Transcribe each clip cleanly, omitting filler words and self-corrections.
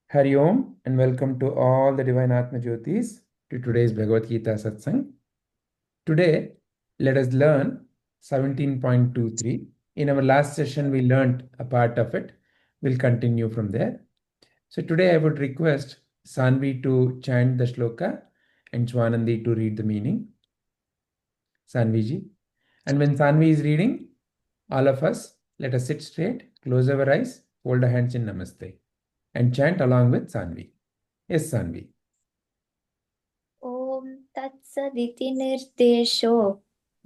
Hari Om and welcome to all the divine Atmajyotis to today's Bhagavad Gita Satsang. Today, let us learn 17.23. In our last session, we learned a part of it. We'll continue from there. So today I would request Sanvi to chant the shloka and Swanandi to read the meaning. Sanvi ji. And when Sanvi is reading, all of us, let us sit straight, close our eyes, fold our hands in Namaste and chant along with Sanvi. Yes, Sanvi. ॐ तत्सदिति निर्देशो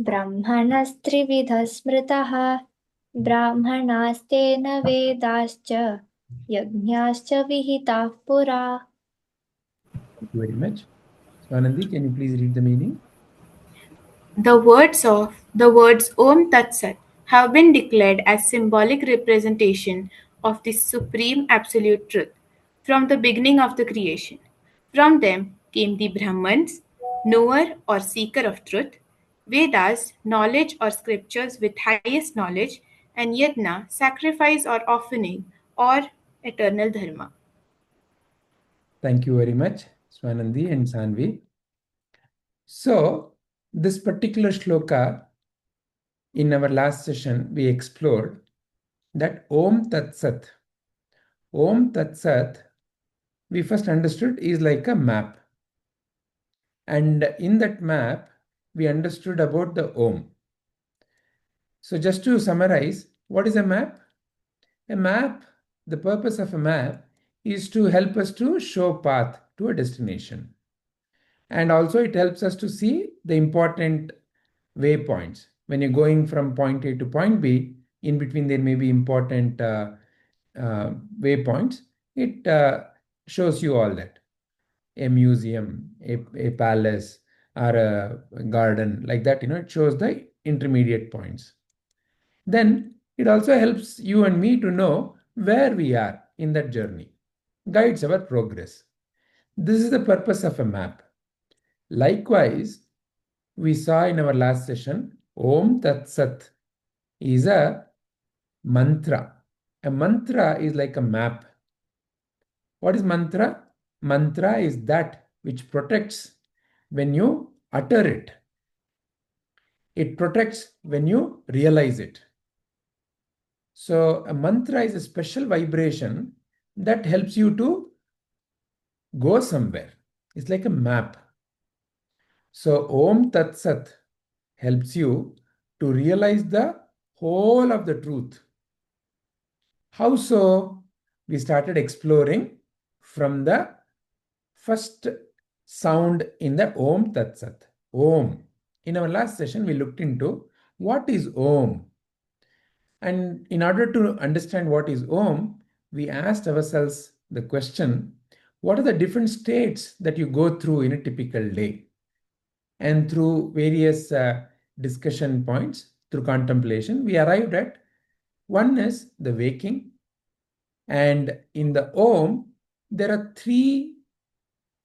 ब्रह्मणस्त्रिविधः स्मृतः ब्राह्मणास्तेन वेदाश्च यज्ञाश्च विहिताः पुरा. Thank you very much. Swanandi, can you please read the meaning? The words Om Tat Sat have been declared as symbolic representation of the supreme absolute truth from the beginning of the creation. From them came the Brahmaṇas, knower or seeker of truth, Vedas, knowledge or scriptures with highest knowledge, and Yajñāḥ, sacrifice or offering or eternal dharma. Thank you very much, Swanandi and Sanvi. So, this particular shloka, in our last session, we explored that Om Tat Sat. Om Tat Sat, we first understood, is like a map. And in that map, we understood about the Om. So just to summarize, what is a map? A map, the purpose of a map is to help us to show path to a destination. And also it helps us to see the important waypoints. When you're going from point A to point B, in between there may be important waypoints. It shows you all that. A museum, a palace, or a garden, like that, it shows the intermediate points. Then it also helps you and me to know where we are in that journey, guides our progress. This is the purpose of a map. Likewise, we saw in our last session, Om Tat Sat is a mantra. A mantra is like a map. What is mantra? Mantra is that which protects when you utter it. It protects when you realize it. So a mantra is a special vibration that helps you to go somewhere. It's like a map. So Om Tat Sat helps you to realize the whole of the truth. How so? We started exploring from the first sound in the Om Tat Sat. Om. In our last session, we looked into what is Om. And in order to understand what is Om, we asked ourselves the question, what are the different states that you go through in a typical day? And through various discussion points, through contemplation, we arrived at one is the waking. And in the Om, there are three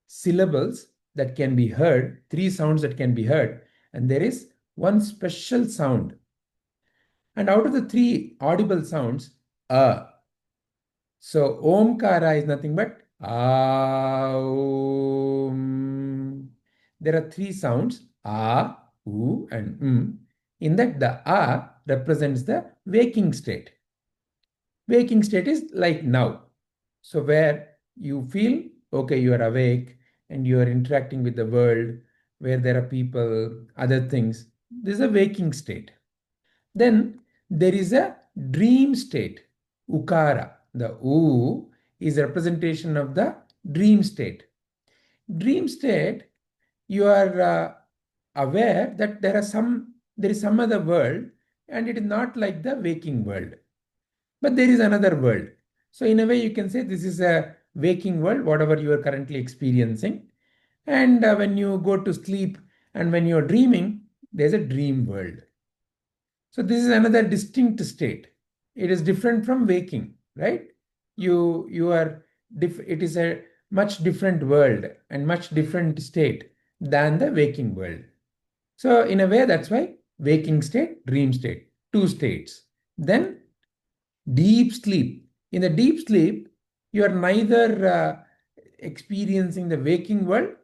syllables that can be heard, three sounds that can be heard. And there is one special sound. And out of the three audible sounds, so Omkara is nothing but Om. There are three sounds, A, U, and M. In that, the A represents the waking state. Waking state is like now. So where you feel, okay, you are awake and you are interacting with the world, where there are people, other things. This is a waking state. Then there is a dream state, Ukara. The U is a representation of the dream state. Dream state, you are aware that there is some other world and it is not like the waking world. But there is another world. So in a way you can say this is a waking world, whatever you are currently experiencing. And when you go to sleep and when you are dreaming, there's a dream world. So this is another distinct state. It is different from waking, right? It is a much different world and much different state than the waking world. So in a way, that's why waking state, dream state, two states. Then deep sleep. In the deep sleep, You are neither experiencing the waking world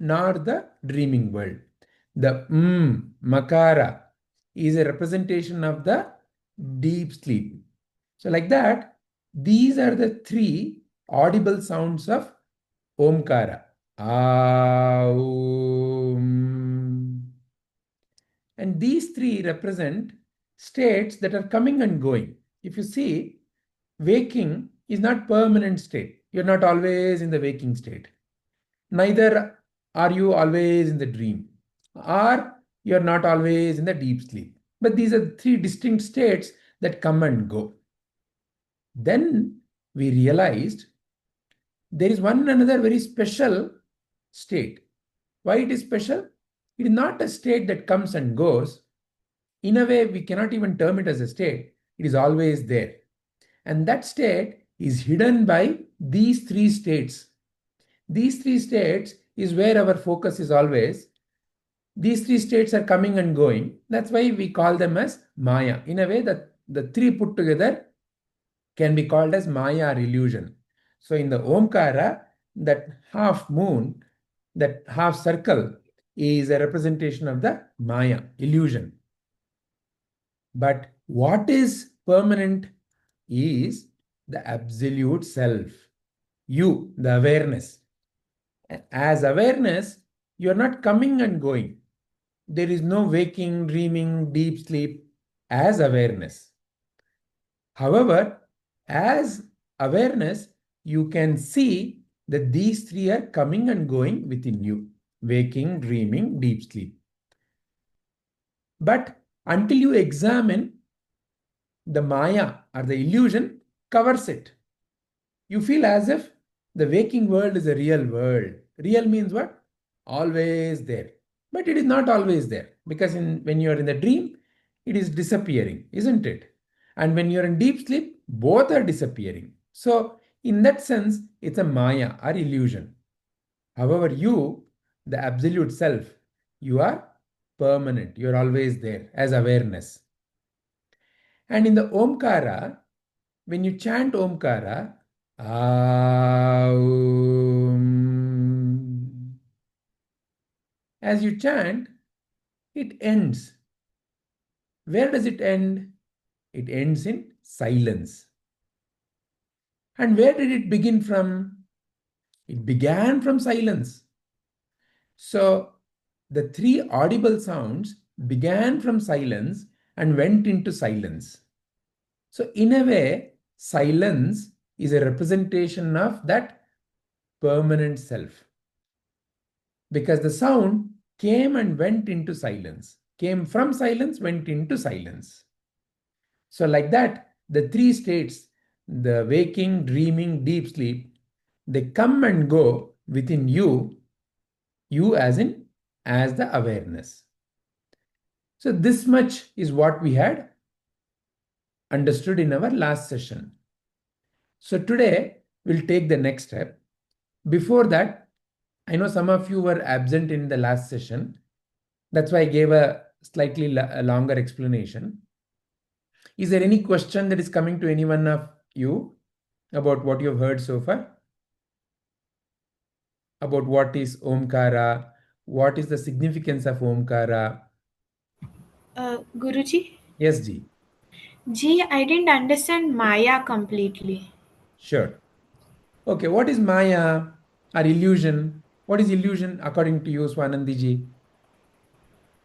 nor the dreaming world. The makara is a representation of the deep sleep. So like that, these are the three audible sounds of Omkara. Aum. And these three represent states that are coming and going. If you see, waking is not permanent state. You're not always in the waking state. Neither are you always in the dream, or you're not always in the deep sleep. But these are three distinct states that come and go. Then we realized there is one another very special state. Why it is special? It is not a state that comes and goes. In a way, we cannot even term it as a state. It is always there. And that state is hidden by these three states. These three states is where our focus is always. These three states are coming and going. That's why we call them as Maya. In a way, the three put together can be called as Maya or illusion. So in the Omkara, that half moon, that half circle is a representation of the Maya, illusion. But what is permanent is the absolute self. You, the awareness. As awareness, you are not coming and going. There is no waking, dreaming, deep sleep as awareness. However, as awareness, you can see that these three are coming and going within you. Waking, dreaming, deep sleep. But until you examine, the Maya or the illusion covers it. You feel as if the waking world is a real world. Real means what? Always there. But it is not always there, because when you are in the dream, it is disappearing, isn't it? And when you're in deep sleep, both are disappearing. So in that sense, it's a Maya or illusion. However, you, the absolute self, you are permanent. You're always there as awareness. And in the Omkara, when you chant Omkara, Aum, as you chant, it ends. Where does it end? It ends in silence. And where did it begin from? It began from silence. So the three audible sounds began from silence and went into silence. So in a way, silence is a representation of that permanent self. Because the sound came and went into silence. Came from silence, went into silence. So like that, the three states, the waking, dreaming, deep sleep, they come and go within you, you as the awareness. So this much is what we had understood in our last session. So today we'll take the next step. Before that, I know some of you were absent in the last session. That's why I gave a slightly longer explanation. Is there any question that is coming to any one of you about what you've heard so far? About what is Omkara? What is the significance of Omkara? Guruji? Yes, Ji. Ji, I didn't understand Maya completely. Sure. Okay, what is Maya or illusion? What is illusion according to you, Swanandi Ji?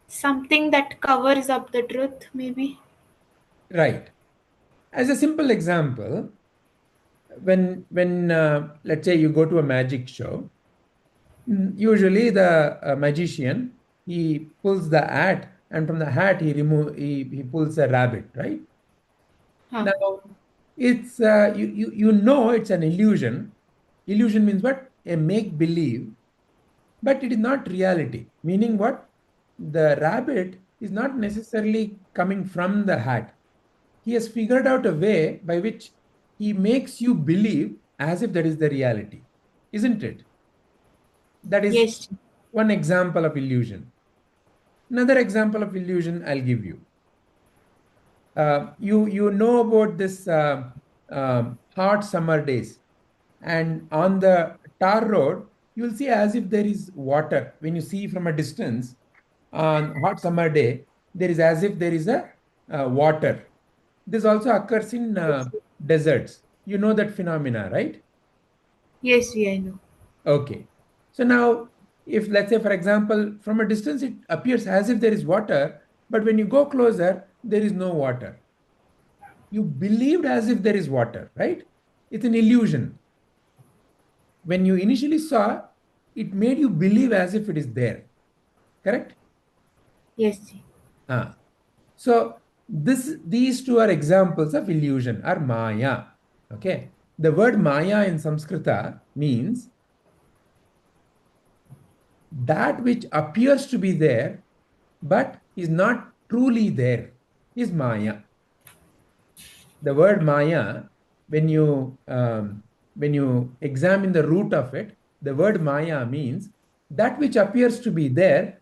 Something that covers up the truth, maybe? Right. As a simple example, when let's say you go to a magic show, usually the magician, he pulls the hat, and from the hat he pulls a rabbit, right? Huh. Now it's you know it's an illusion. Illusion means what? A make believe, but it is not reality. Meaning what? The rabbit is not necessarily coming from the hat. He has figured out a way by which he makes you believe as if that is the reality, isn't it? That is Yes. one example of illusion. Another example of illusion I'll give you. You know about this hot summer days. And on the tar road, you'll see as if there is water. When you see from a distance, on hot summer day, there is as if there is a water. This also occurs in deserts. You know that phenomena, right? Yes, I know. Okay. So now, if let's say, for example, from a distance, it appears as if there is water, but when you go closer, there is no water. You believed as if there is water, right? It's an illusion. When you initially saw, it made you believe as if it is there. Correct? Yes. So these two are examples of illusion or maya. Okay. The word maya in Sanskrita means that which appears to be there but is not truly there is maya. The word maya, when you examine the root of it, the word maya means that which appears to be there,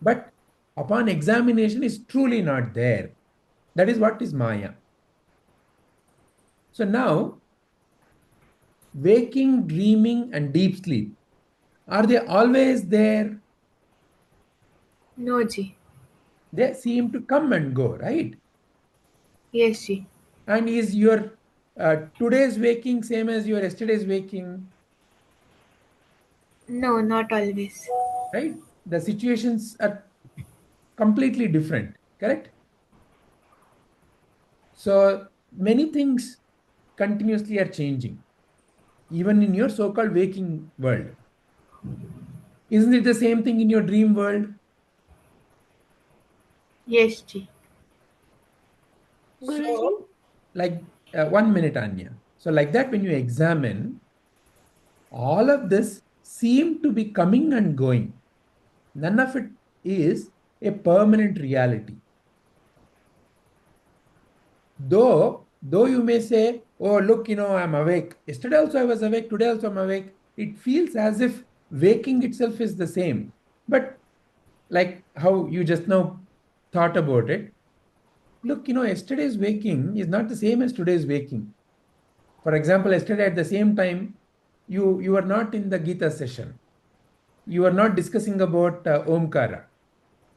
but upon examination is truly not there. That is what is maya. So now, waking, dreaming, and deep sleep, are they always there? No, Ji. They seem to come and go, right? Yes, Ji. And is your today's waking same as your yesterday's waking? No, not always. Right? The situations are completely different, correct? So many things continuously are changing, even in your so-called waking world. Isn't it the same thing in your dream world? Yes, Ji. So, like 1 minute, Anya. So, like that, when you examine, all of this seem to be coming and going. None of it is a permanent reality. Though you may say, oh, look, I'm awake. Yesterday also I was awake. Today also I'm awake. It feels as if waking itself is the same. But like how you just now thought about it, look, yesterday's waking is not the same as today's waking. For example, yesterday at the same time, you were not in the Gita session. You are not discussing about Omkara.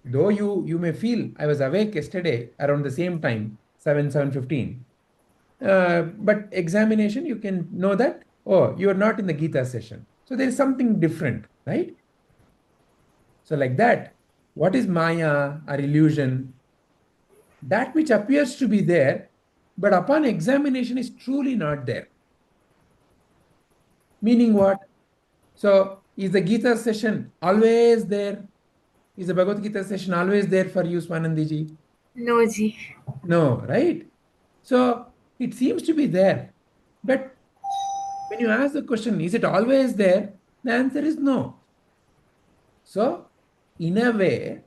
Though you may feel I was awake yesterday around the same time, 7:15. But examination, you can know that, oh, you are not in the Gita session. So there is something different, right? So like that, what is Maya or illusion? That which appears to be there, but upon examination is truly not there. Meaning what? So is the Gita session always there? Is the Bhagavad Gita session always there for you, Swanandiji? No, Ji. No, right? So it seems to be there. But when you ask the question, is it always there? The answer is no. So in a way,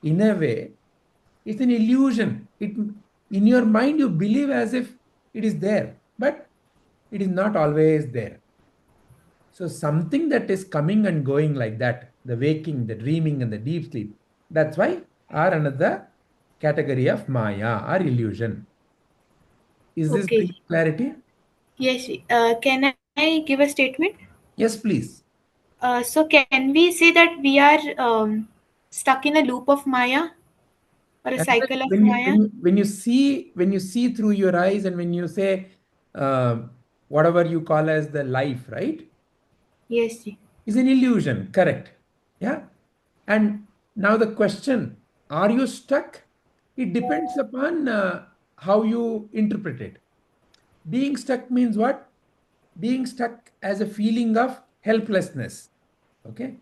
it's an illusion. In your mind, you believe as if it is there, but it is not always there. So something that is coming and going like that, the waking, the dreaming, and the deep sleep, that's why are another category of Maya or illusion. Is this Okay. bringing clarity? Yes, Ji. Can I give a statement? Yes, please. So can we say that we are stuck in a loop of Maya or a And then cycle of Maya? when you see through your eyes and when you say whatever you call as the life, right, Yes, Ji. is an illusion, correct? Yeah. And now the question, are you stuck? It depends upon how you interpret it. Being stuck means what? Being stuck as a feeling of helplessness. Okay.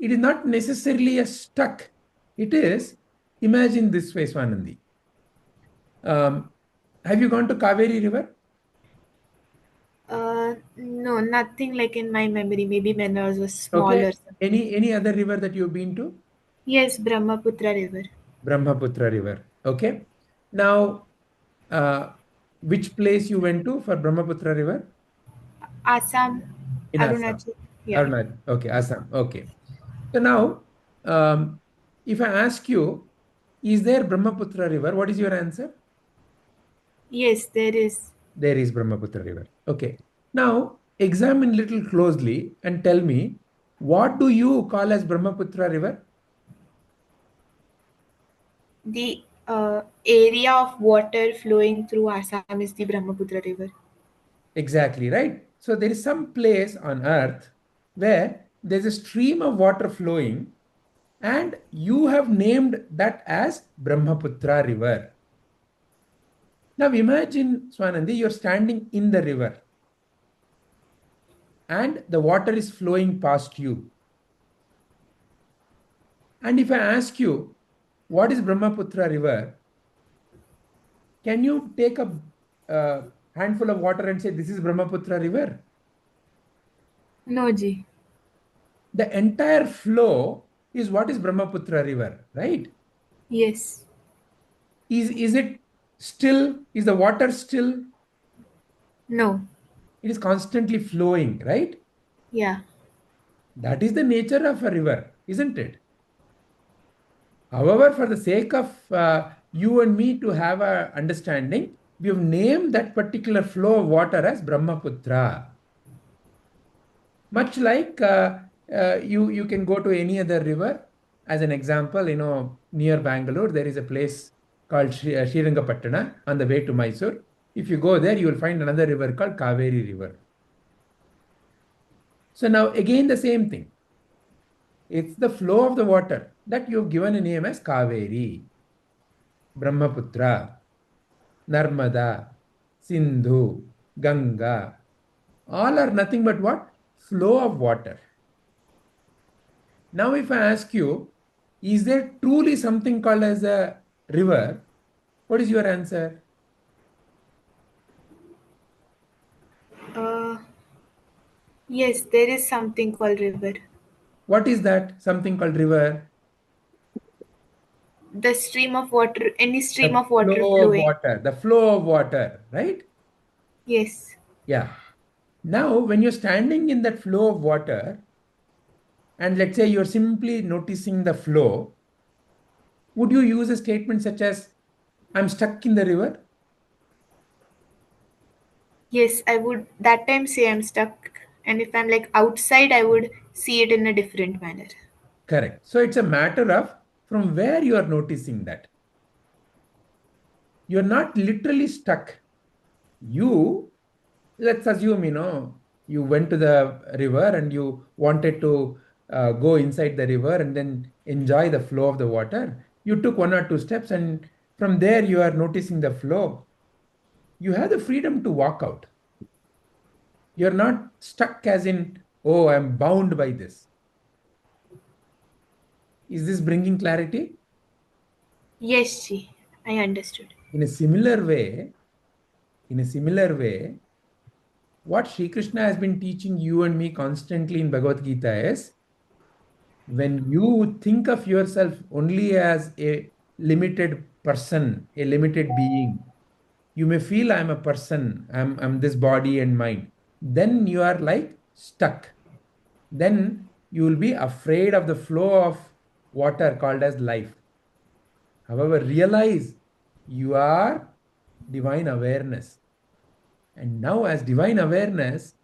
It is not necessarily a stuck. It is, imagine this way, Swanandi. Have you gone to Kaveri River? No, nothing like in my memory. Maybe when I was Okay. smaller. Any other river that you've been to? Yes, Brahmaputra River. Brahmaputra River. Okay. Now, uh, which place you went to for Brahmaputra River? Assam, In Assam. Arunachal. Yeah. Arunachal. Okay, Assam. Okay. So now, if I ask you, is there Brahmaputra River? What is your answer? Yes, there is. There is Brahmaputra River. Okay. Now, examine little closely and tell me, what do you call as Brahmaputra river? The area of water flowing through Assam is the Brahmaputra river. Exactly, right? So there is some place on earth where there's a stream of water flowing and you have named that as Brahmaputra river. Now imagine, Swanandi, you're standing in the river and the water is flowing past you. And if I ask you, what is Brahmaputra river? Can you take a handful of water and say, this is Brahmaputra river? No, Ji. The entire flow is what is Brahmaputra river, right? Yes. Is it still? Is the water still? No. It is constantly flowing, right? Yeah. That is the nature of a river, isn't it? However, for the sake of you and me to have a understanding, we have named that particular flow of water as Brahmaputra. Much like you can go to any other river. As an example, near Bangalore, there is a place called Srirangapatna on the way to Mysore. If you go there, you will find another river called Kaveri River. So now again the same thing. It's the flow of the water that you've given a name as Kaveri, Brahmaputra, Narmada, Sindhu, Ganga. All are nothing but what? Flow of water. Now if I ask you, is there truly something called as a river? What is your answer? Yes, there is something called river. What is that? Something called river? The stream of water, any stream The of water flow of flowing. water, the flow of water, right? Yes. Yeah. Now, when you're standing in that flow of water, and let's say you're simply noticing the flow, would you use a statement such as, I'm stuck in the river? Yes, I would that time say I'm stuck. And if I'm like outside, I would see it in a different manner. Correct. So it's a matter of from where you are noticing that. You're not literally stuck. Let's assume, you went to the river and you wanted to go inside the river and then enjoy the flow of the water. You took one or two steps and from there you are noticing the flow. You have the freedom to walk out. You're not stuck as in, oh, I'm bound by this. Is this bringing clarity? Yes, Ji. I understood. In a similar way, what Sri Krishna has been teaching you and me constantly in Bhagavad Gita is, when you think of yourself only as a limited person, a limited being, you may feel I'm a person, I'm this body and mind. Then you are like stuck. Then you will be afraid of the flow of water called as life. However, realize you are divine awareness. And now, as divine awareness,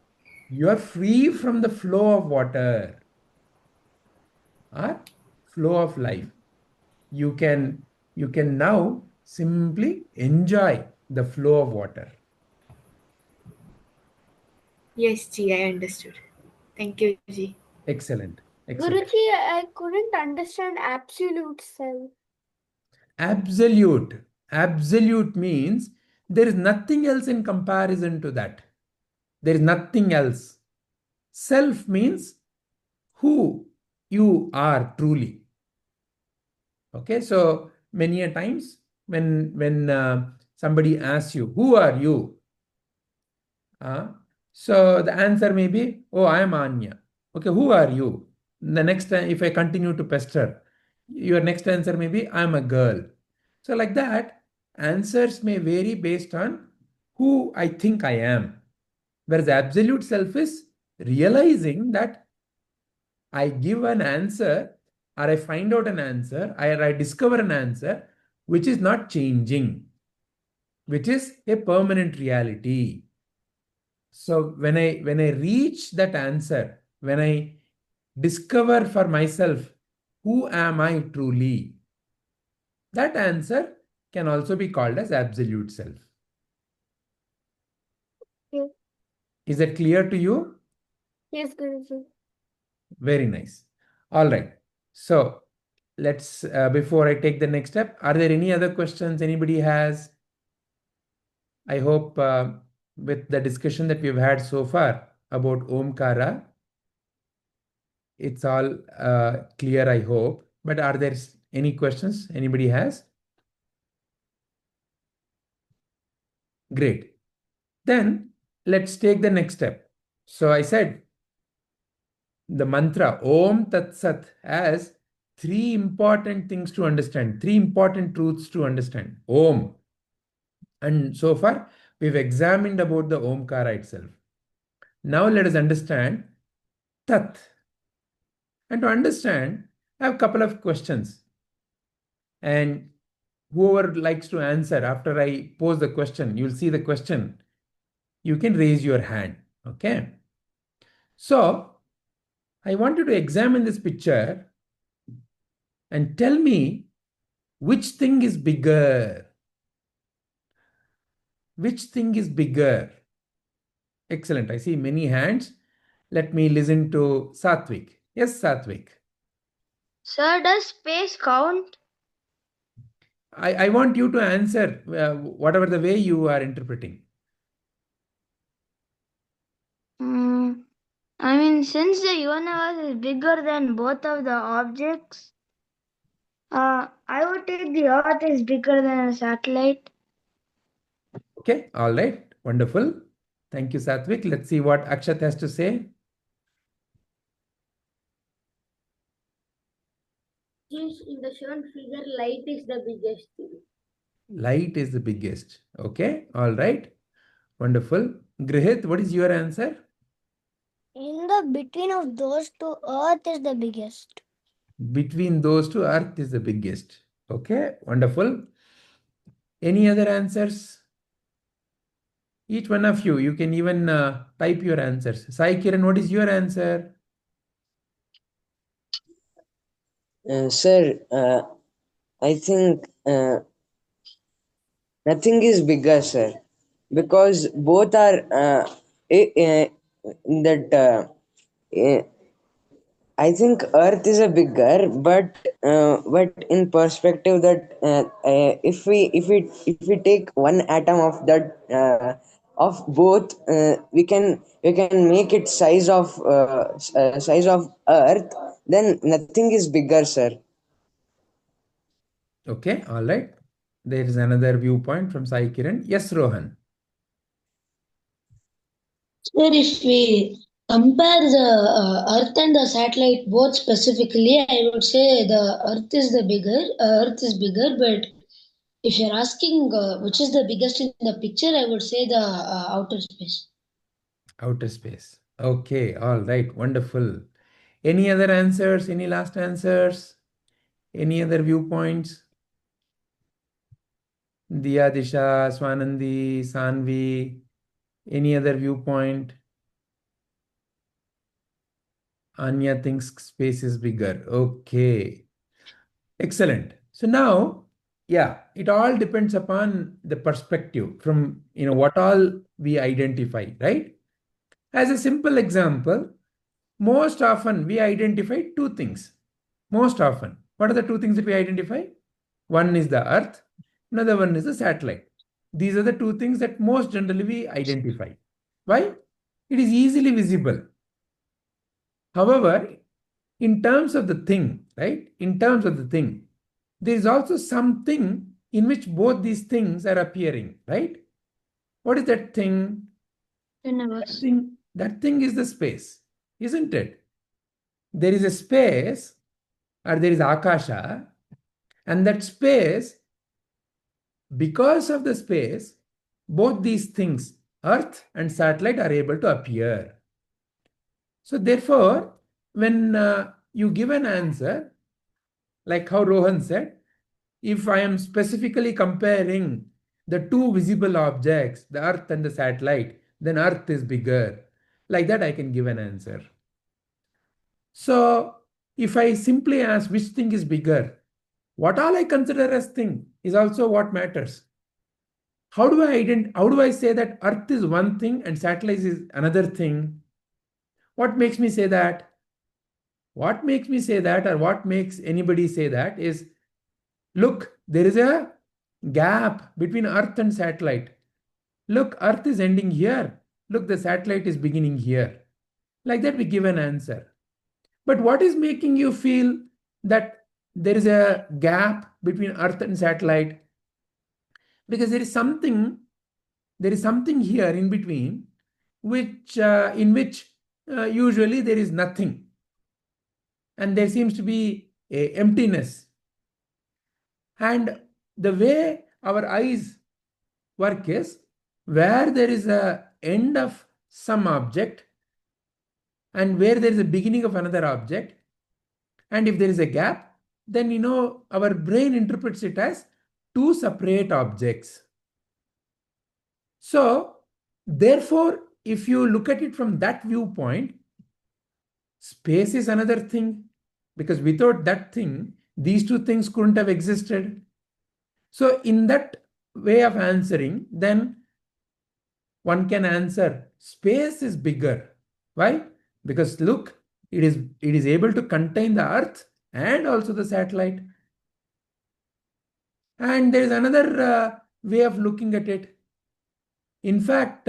you are free from the flow of water or flow of life. You can now simply enjoy the flow of water. Yes, Ji, I understood. Thank you, Ji. Excellent. Excellent. Guruji, I couldn't understand absolute self. Absolute. Absolute means there is nothing else in comparison to that. There is nothing else. Self means who you are truly. Okay, so many a times when somebody asks you, who are you? So the answer may be, oh, I am Anya. Okay, who are you? The next time, if I continue to pester, your next answer may be, I'm a girl. So like that, answers may vary based on who I think I am. Whereas absolute self is realizing that I give an answer or I find out an answer or I discover an answer which is not changing, which is a permanent reality. So when I reach that answer, when I discover for myself who am I truly, that answer can also be called as absolute self. Yes, Is that clear to you? yes, Guruji. Very nice. All right. So let's, before I take the next step, are there any other questions anybody has? I hope with the discussion that we've had so far about Omkara, it's all clear, I hope. But are there any questions anybody has? Great. Then let's take the next step. So I said the mantra Om Tat Sat has three important things to understand, three important truths to understand. Om. And so far, we've examined about the Omkara itself. Now let us understand Tat. And to understand, I have a couple of questions. And whoever likes to answer after I pose the question, you'll see the question. You can raise your hand. Okay. So I want you to examine this picture and tell me which thing is bigger. Which thing is bigger? Excellent. I see many hands. Let me listen to Satvik. Yes, Satvik. Sir, does space count? I want you to answer whatever the way you are interpreting. I mean, since the universe is bigger than both of the objects, I would take the Earth is bigger than a satellite. Okay, all right, wonderful. Thank you, Satvik. Let's see what Akshat has to say. In the shown figure, light is the biggest. Light is the biggest. Okay, all right, wonderful. Grihit, what is your answer? In the between of those two, Earth is the biggest. Between those two, Earth is the biggest. Okay, wonderful. Any other answers? Each one of you, you can even type your answers. Sai Kiran, what is your answer? Sir, I think nothing is bigger, sir, because both are that. I think Earth is a bigger, but in perspective that if we take one atom of that of both, we can make it size of Earth. Then nothing is bigger, sir. Okay, all right. There is another viewpoint from Sai Kiran. Yes, Rohan. Sir, if we compare the Earth and the satellite both specifically, I would say the Earth is bigger, but if you're asking which is the biggest in the picture, I would say the outer space. Outer space. Okay, all right, wonderful. Any other answers? Any last answers? Any other viewpoints? Diya, Disha, Swanandi, Sanvi. Any other viewpoint? Anya thinks space is bigger. Okay. Excellent. So now, yeah, it all depends upon the perspective from, what all we identify, right? As a simple example, most often we identify two things. Most often. What are the two things that we identify? One is the Earth, another one is the satellite. These are the two things that most generally we identify. Why? It is easily visible. However, in terms of the thing, right? In terms of the thing, there is also something in which both these things are appearing, right? What is that thing? Universe. That thing is the space, isn't it? There is a space, or there is Akasha, and that space, because of the space, both these things, Earth and satellite, are able to appear. So therefore, when you give an answer, like how Rohan said, if I am specifically comparing the two visible objects, the Earth and the satellite, then earth is bigger. Like that I can give an answer. So if I simply ask which thing is bigger, what all I consider as thing is also what matters. How do I say that earth is one thing and satellite is another thing? What makes me say that? What makes me say that, or what makes anybody say that is, look, there is a gap between earth and satellite. Look, earth is ending here. Look, the satellite is beginning here. Like that we give an answer. But what is making you feel that there is a gap between earth and satellite? Because there is something here in between, which in which usually there is nothing, and there seems to be a emptiness. And the way our eyes work is, where there is a end of some object and where there is a beginning of another object, and if there is a gap, then our brain interprets it as two separate objects. So therefore, if you look at it from that viewpoint, space is another thing, because without that thing, these two things couldn't have existed. So in that way of answering, then one can answer space is bigger. Why? Because look, it is able to contain the earth and also the satellite. And there is another way of looking at it. In fact,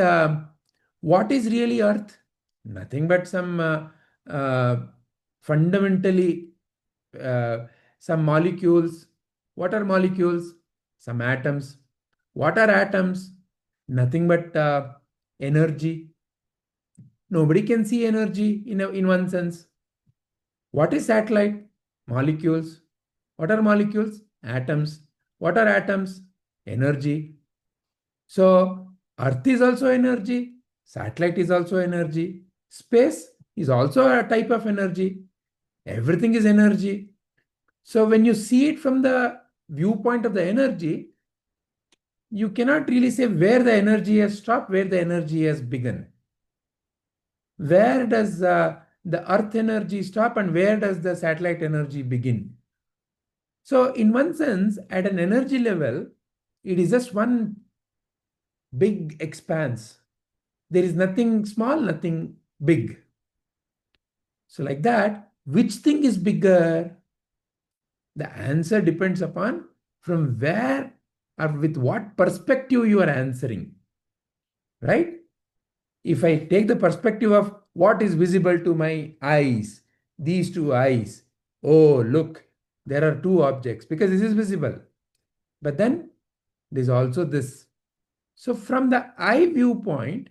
what is really earth? Nothing but some fundamentally some molecules. What are molecules? Some atoms. What are atoms? Nothing but energy. Nobody can see energy in one sense. What is satellite? Molecules. What are molecules? Atoms. What are atoms? Energy. So earth is also energy. Satellite is also energy. Space is also a type of energy. Everything is energy. So when you see it from the viewpoint of the energy, you cannot really say where the energy has stopped, where the energy has begun. Where does the earth energy stop and where does the satellite energy begin? So in one sense, at an energy level, it is just one big expanse. There is nothing small, nothing big. So like that, which thing is bigger? The answer depends upon from where or with what perspective you are answering, right? If I take the perspective of what is visible to my eyes, these two eyes, oh, look, there are two objects because this is visible. But then there's also this. So from the eye viewpoint,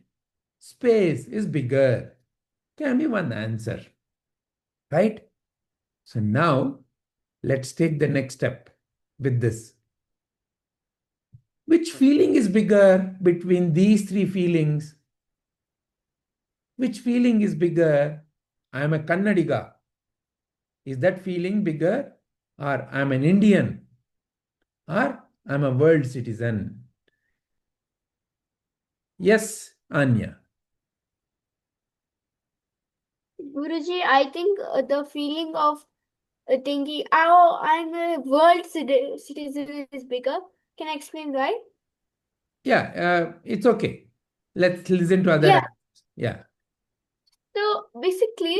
space is bigger. Can be one answer, right? So now let's take the next step with this. Which feeling is bigger between these three feelings? Which feeling is bigger? I am a Kannadiga. Is that feeling bigger? Or I am an Indian? Or I am a world citizen? Yes, Anya. Guruji, I think the feeling of thinking, oh, I'm a world citizen is bigger. Can I explain why? Yeah, it's okay. Let's listen to other Yeah. answers. Yeah. So basically,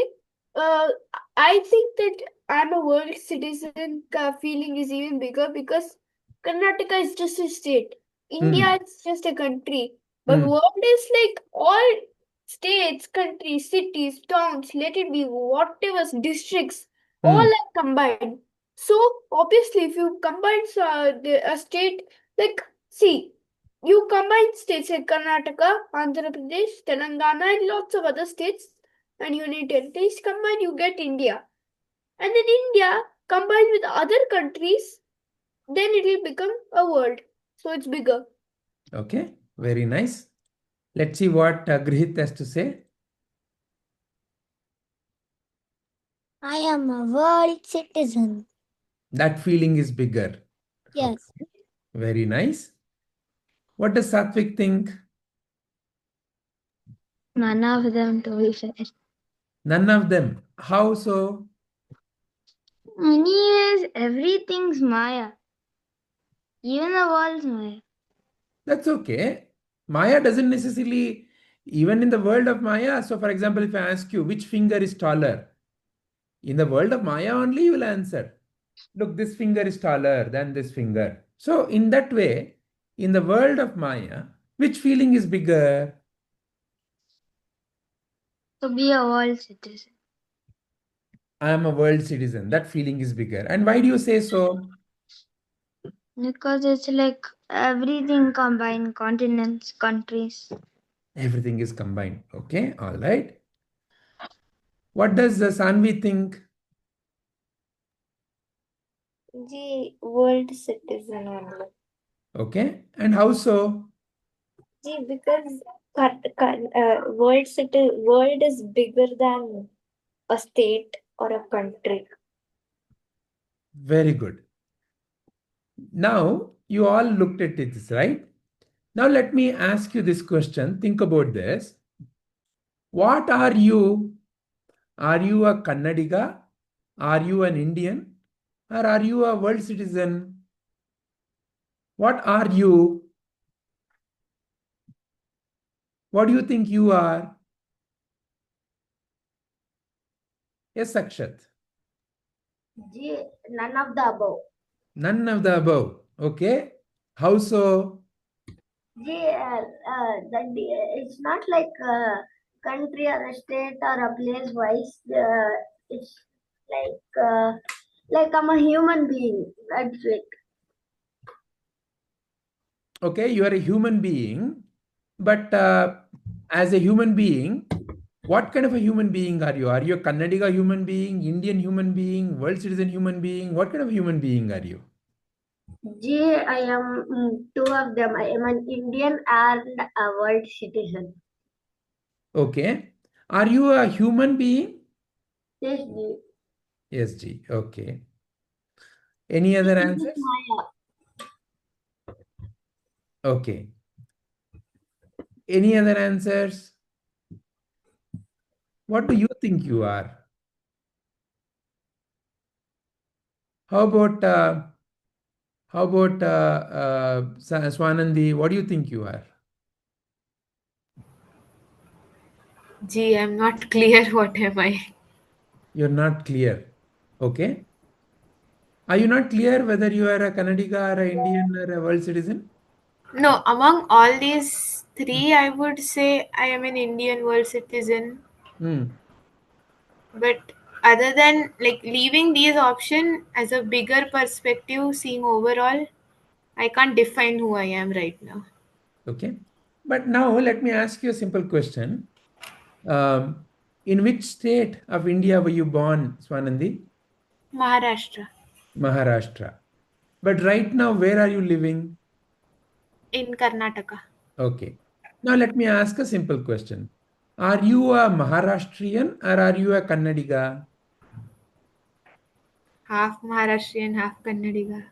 I think that I'm a world citizen feeling is even bigger because Karnataka is just a state. India is just a country. But world is like all states, countries, cities, towns, let it be whatever, districts, all are combined. So obviously, if you combine a state, like, see, you combine states like Karnataka, Andhra Pradesh, Telangana, and lots of other states and union territories combined, you get India. And then India combined with other countries, then it will become a world. So it's bigger. Okay, very nice. Let's see what Grihit has to say. I am a world citizen. That feeling is bigger. Yes. Okay. Very nice. What does Satvik think? None of them, to be fair. None of them. How so? Anyways, everything's Maya. Even the world's Maya. That's okay. Maya doesn't necessarily, even in the world of Maya. So, for example, if I ask you which finger is taller, in the world of Maya only you will answer. Look, this finger is taller than this finger. So, in that way, in the world of Maya, which feeling is bigger? To be a world citizen. I am a world citizen. That feeling is bigger. And why do you say so? Because it's like everything combined, continents, countries. Everything is combined. Okay, all right. What does Sanvi think? The world citizen only. Okay, and how so? Because world is bigger than a state or a country. Very good. Now, you all looked at this, right? Now, let me ask you this question. Think about this. What are you? Are you a Kannadiga? Are you an Indian? Or are you a world citizen? What are you? What do you think you are? Yes, Akshat. None of the above. None of the above. Okay. How so? It's not like a country or a state or a place wise. It's like I'm a human being. That's it. Okay, you are a human being, but as a human being, what kind of a human being are you? Are you a Kannadiga human being, Indian human being, world citizen human being? What kind of a human being are you? I am two of them. I am an Indian and a world citizen. Okay. Are you a human being? Yes, G. Yes, G. Okay. Any other answers? Maya. Okay. Any other answers? What do you think you are? How about Swanandi? What do you think you are? Gee, I'm not clear. What am I? You're not clear. Okay. Are you not clear whether you are a Kannadiga or a Indian or a world citizen? No, among all these three, I would say I am an Indian world citizen. But other than like leaving these options as a bigger perspective, seeing overall, I can't define who I am right now. Okay. But now let me ask you a simple question. In which state of India were you born, Swanandi? Maharashtra. Maharashtra. But right now, where are you living? In Karnataka. Okay. Now let me ask a simple question. Are you a Maharashtrian or are you a Kannadiga? Half Maharashtrian, half Kannadiga.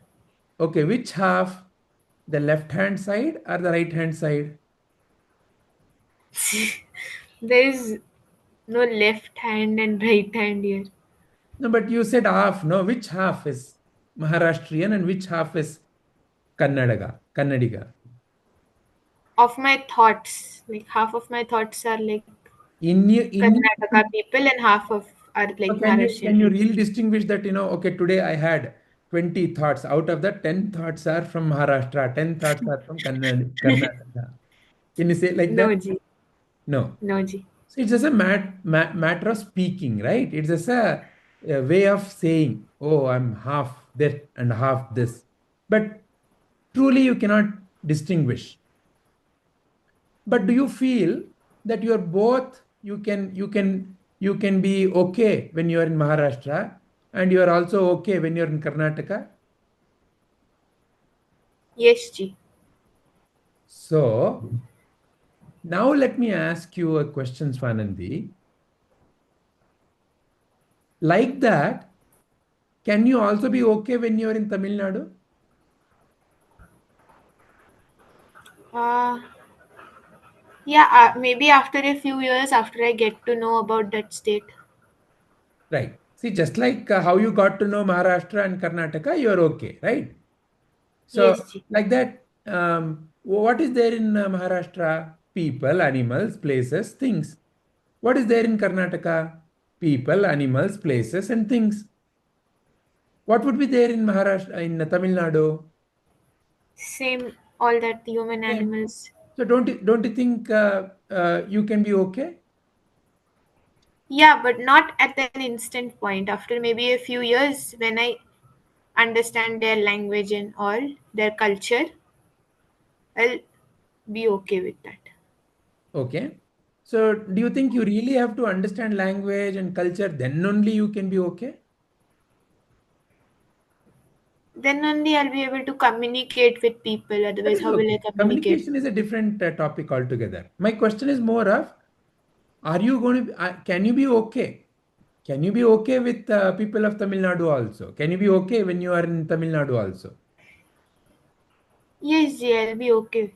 Okay, which half? The left hand side or the right hand side? There is no left hand and right hand here. No, but you said half. No, which half is Maharashtrian and which half is Kannadiga? Of my thoughts, like half of my thoughts are like In your, Karnataka people and half of are like can Maharashtrian you people. really distinguish that, okay, today I had 20 thoughts. Out of that, 10 thoughts are from Maharashtra, 10 thoughts are from Karnataka. Can you say like that? No, Ji. No. No, Ji. So it's just a matter of speaking, right? It's just a way of saying, oh, I'm half that and half this. But truly you cannot distinguish. But do you feel that you're both, you can be okay when you're in Maharashtra and you're also okay when you're in Karnataka? Yes, Ji. So now let me ask you a question, Swanandi. Like that, can you also be okay when you're in Tamil Nadu? Uh, Yeah, maybe after a few years, after I get to know about that state. Right. See, just like how you got to know Maharashtra and Karnataka, you're okay, right? So, Yes, ji. like that, what is there in Maharashtra? People, animals, places, things. What is there in Karnataka? People, animals, places, and things. What would be there in Maharashtra, in Tamil Nadu? Same, all that human Same. animals. So don't you think you can be okay? Yeah, but not at an instant point. After maybe a few years, when I understand their language and all, their culture, I'll be okay with that. Okay. So do you think you really have to understand language and culture, then only you can be okay? Then only I'll be able to communicate with people. That Otherwise, is how will I okay. communicate? Communication is a different topic altogether. My question is more of, are you going to be, can you be okay? Can you be okay with people of Tamil Nadu also? Can you be okay when you are in Tamil Nadu also? Yes, ji, I'll be okay.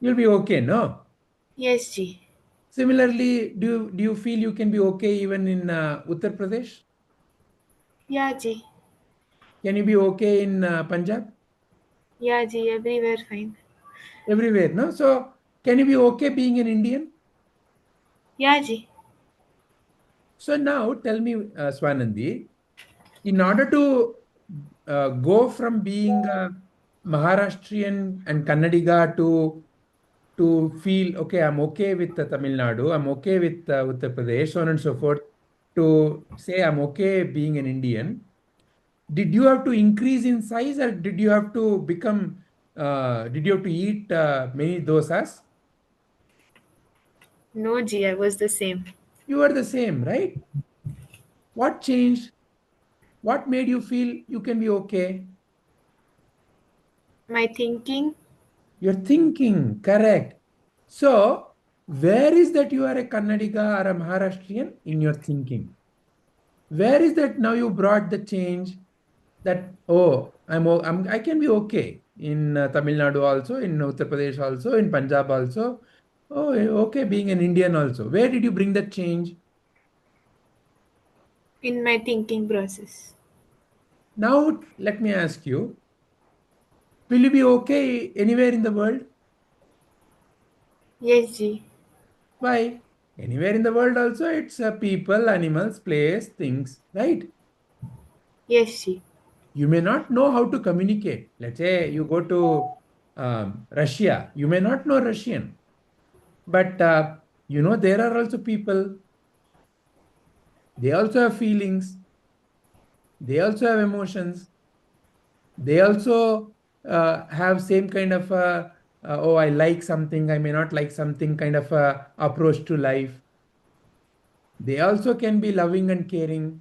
You'll be okay, no? Yes, ji. Similarly, do you feel you can be okay even in Uttar Pradesh? Yeah, ji. Can you be okay in Punjab? Yeah, ji. Everywhere fine. Everywhere, no? So can you be okay being an Indian? Yeah, ji. So now tell me, Swanandi, in order to go from being a Maharashtrian and Kannadiga to feel okay, I'm okay with Tamil Nadu, I'm okay with Uttar Pradesh, so on and so forth, to say I'm okay being an Indian, did you have to increase in size, or did you have to become, did you have to eat many dosas? No, ji. I was the same. You were the same, right? What changed? What made you feel you can be okay? My thinking, You're thinking, correct. So, where is that you are a Kannadiga or a Maharashtrian in your thinking? Where is that now you brought the change that, oh, I can be okay in Tamil Nadu also, in Uttar Pradesh also, in Punjab also. Oh, okay, being an Indian also. Where did you bring that change? in my thinking process. Now, let me ask you, will you be okay anywhere in the world? Yes, ji. Why? Anywhere in the world also, it's people, animals, place, things, right? Yes, ji. You may not know how to communicate. Let's say you go to Russia, you may not know Russian, but there are also people, they also have feelings, they also have emotions, they also have same kind of oh, I like something, I may not like something kind of approach to life. They also can be loving and caring.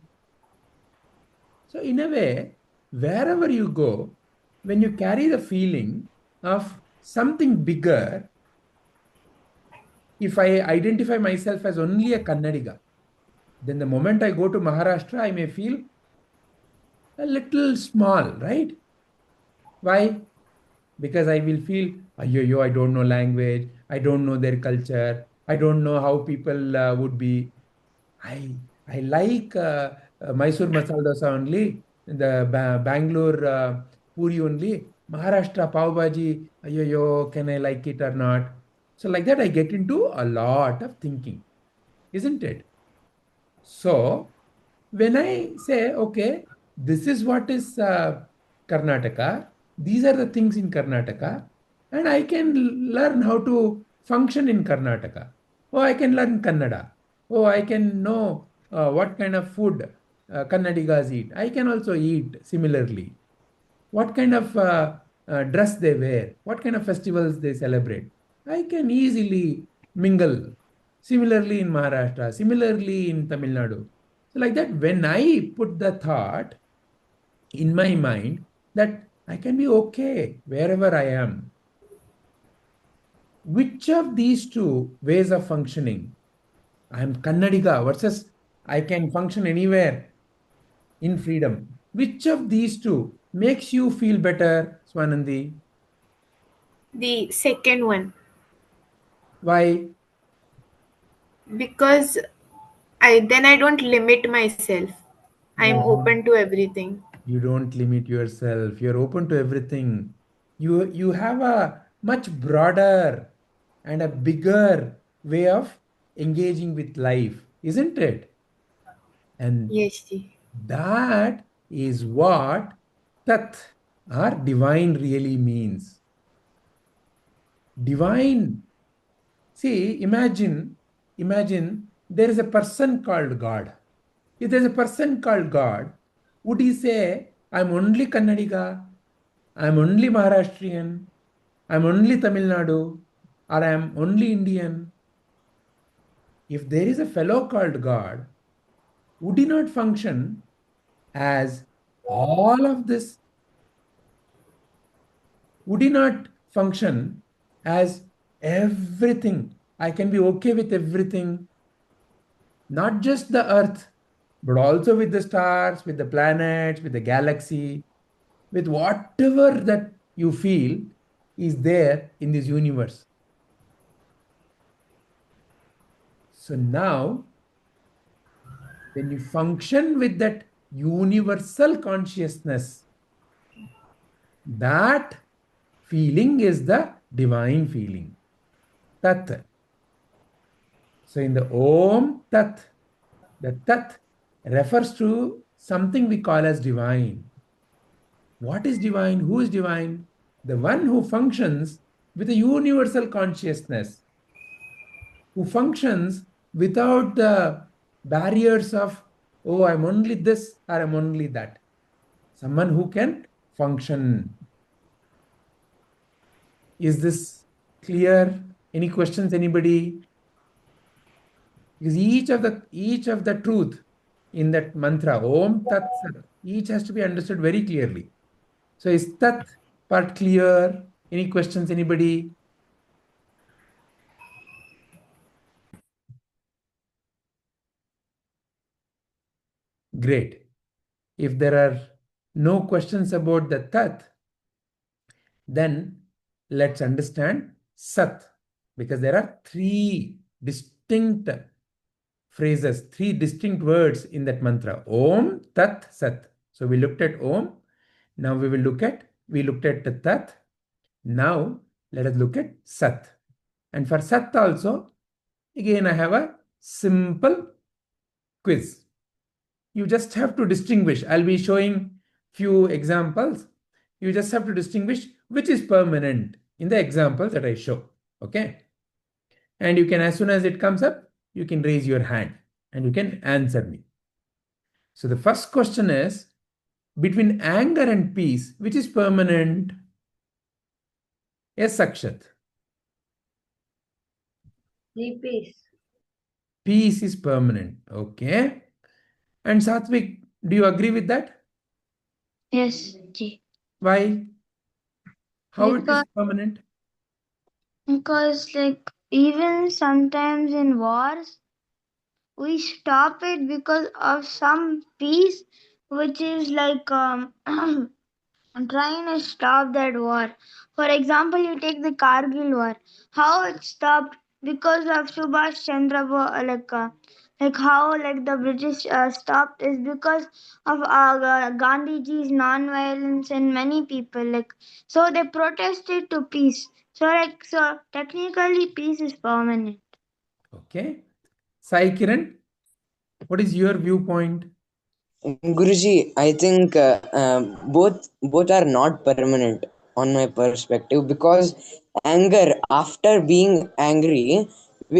So, in a way, wherever you go, when you carry the feeling of something bigger, if I identify myself as only a Kannadiga, then the moment I go to Maharashtra, I may feel a little small, right? Why? Because I will feel, yo, I don't know language, I don't know their culture, I don't know how people would be. I like Mysore masala dosa only, the Bangalore puri only, Maharashtra pav bhaji, yo, can I like it or not? So like that, I get into a lot of thinking, isn't it? So when I say, okay, this is what is Karnataka, these are the things in Karnataka, and I can learn how to function in Karnataka. Oh, I can learn Kannada. Oh, I can know what kind of food Kannadigas eat. I can also eat similarly. What kind of dress they wear, what kind of festivals they celebrate. I can easily mingle. Similarly in Maharashtra, similarly in Tamil Nadu. So, like that, when I put the thought in my mind that I can be okay wherever I am, which of these two ways of functioning, I am Kannadiga versus I can function anywhere in freedom, which of these two makes you feel better, Swanandi? The second one. Why? Because I don't limit myself. I'm No, open to everything. you don't limit yourself. You're open to everything. You have a much broader and a bigger way of engaging with life, isn't it? And Yes, ji. that is what Tat or divine really means. Divine. See, imagine there is a person called God. If there's a person called God, would he say, I'm only Kannadiga, I'm only Maharashtrian, I'm only Tamil Nadu, or I'm only Indian? If there is a fellow called God, would he not function as all of this? Would he not function as everything? I can be okay with everything, not just the earth, but also with the stars, with the planets, with the galaxy, with whatever that you feel is there in this universe. So now, when you function with that universal consciousness, that feeling is the divine feeling. Tat. So in the Om Tat, the Tat refers to something we call as divine. What is divine? Who is divine? The one who functions with a universal consciousness, who functions without the barriers of, oh, I'm only this or I'm only that. Someone who can function. Is this clear? Any questions, anybody? Because each of the truth in that mantra, Om Tat Sat, each has to be understood very clearly. So is Tat part clear? Any questions, anybody? Great. If there are no questions about the Tat, then let's understand Sat, because there are three distinct phrases, three distinct words in that mantra. Om Tat Sat. So we looked at Om. Now we looked at the Tat. Now let us look at Sat. And for Sat also, again I have a simple quiz. You just have to distinguish. I'll be showing few examples. You just have to distinguish which is permanent in the examples that I show. Okay. And you can, as soon as it comes up, you can raise your hand and you can answer me. So the first question is, between anger and peace, which is permanent? Yes, Sakshat. Peace. Peace is permanent. Okay. And Satvik, do you agree with that? Yes, ji. Why? How it is Because permanent? because like even sometimes in wars we stop it because of some peace which is like trying to stop that war. For example, you take the Kargil war. How it stopped because of Subhash Chandra Bose, like how like the British stopped is because of Gandhiji's non-violence and many people so they protested to peace. So technically peace is permanent. Okay. Sai Kiran, what is your viewpoint? Guruji, I think both are not permanent on my perspective, because anger, after being angry,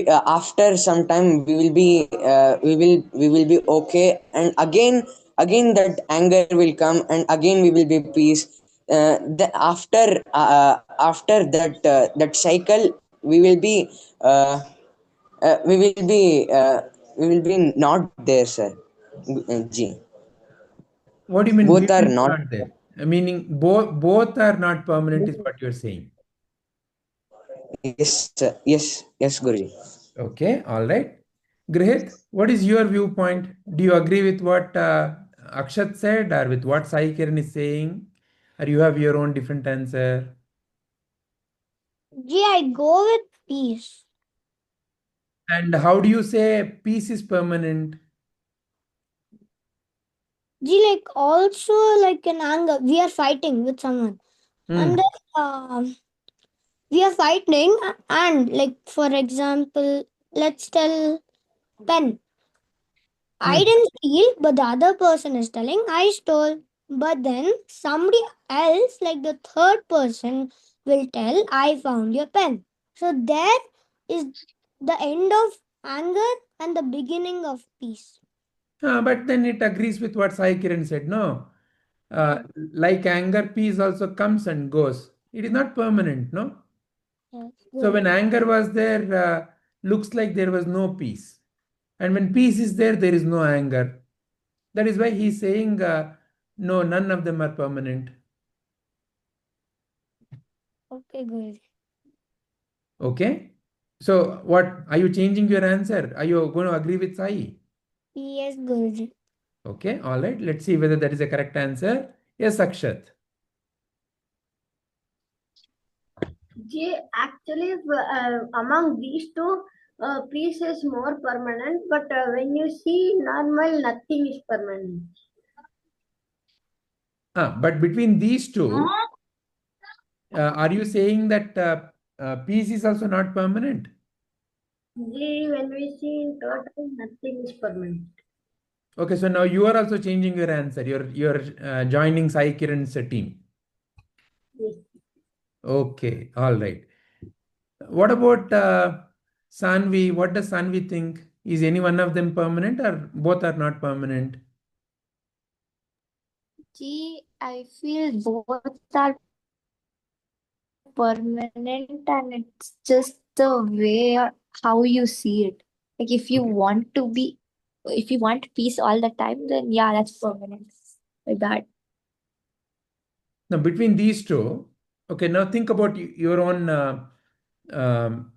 after some time we will be okay, and again that anger will come, and again we will be peace. After that cycle, we will be uh, uh, we will be uh, we will be not there, sir. Ji. What do you mean we Both are will be not. not there? Meaning both are not permanent is what you're saying. Yes, sir. Yes, Guruji. Okay, all right. Grihit, what is your viewpoint? Do you agree with what Akshat said or with what Sai Kiran is saying? Or you have your own different answer? Gee, I go with peace. And how do you say peace is permanent? Like also like in anger, we are fighting with someone, and then we are fighting, and like for example, let's tell pen. I didn't steal, but the other person is telling I stole. But then somebody else, like the third person, will tell I found your pen. So there is the end of anger and the beginning of peace. But then it agrees with what Sai Kiran said, no? Like anger, peace also comes and goes. It is not permanent, no? Yes, So good. when anger was there, looks like there was no peace. And when peace is there, there is no anger. That is why he's saying, no, none of them are permanent. Okay, good. Okay? So what, are you changing your answer? Are you going to agree with Sai? Yes, Guruji. Okay, all right. Let's see whether that is a correct answer. Yes, Akshat. Actually, among these two, peace is more permanent, but when you see normal, nothing is permanent. But between these two, are you saying that peace is also not permanent? When we see in total, nothing is permanent. Okay, so now you are also changing your answer. You're joining Sai Kiran's team. Yes. Okay, all right. What about Sanvi? What does Sanvi think? Is any one of them permanent or both are not permanent? I feel both are permanent, and it's just the way how you see it. Like if you Okay. want to be, if you want peace all the time, then yeah, that's permanent. Like that. Now, between these two, okay, now think about your own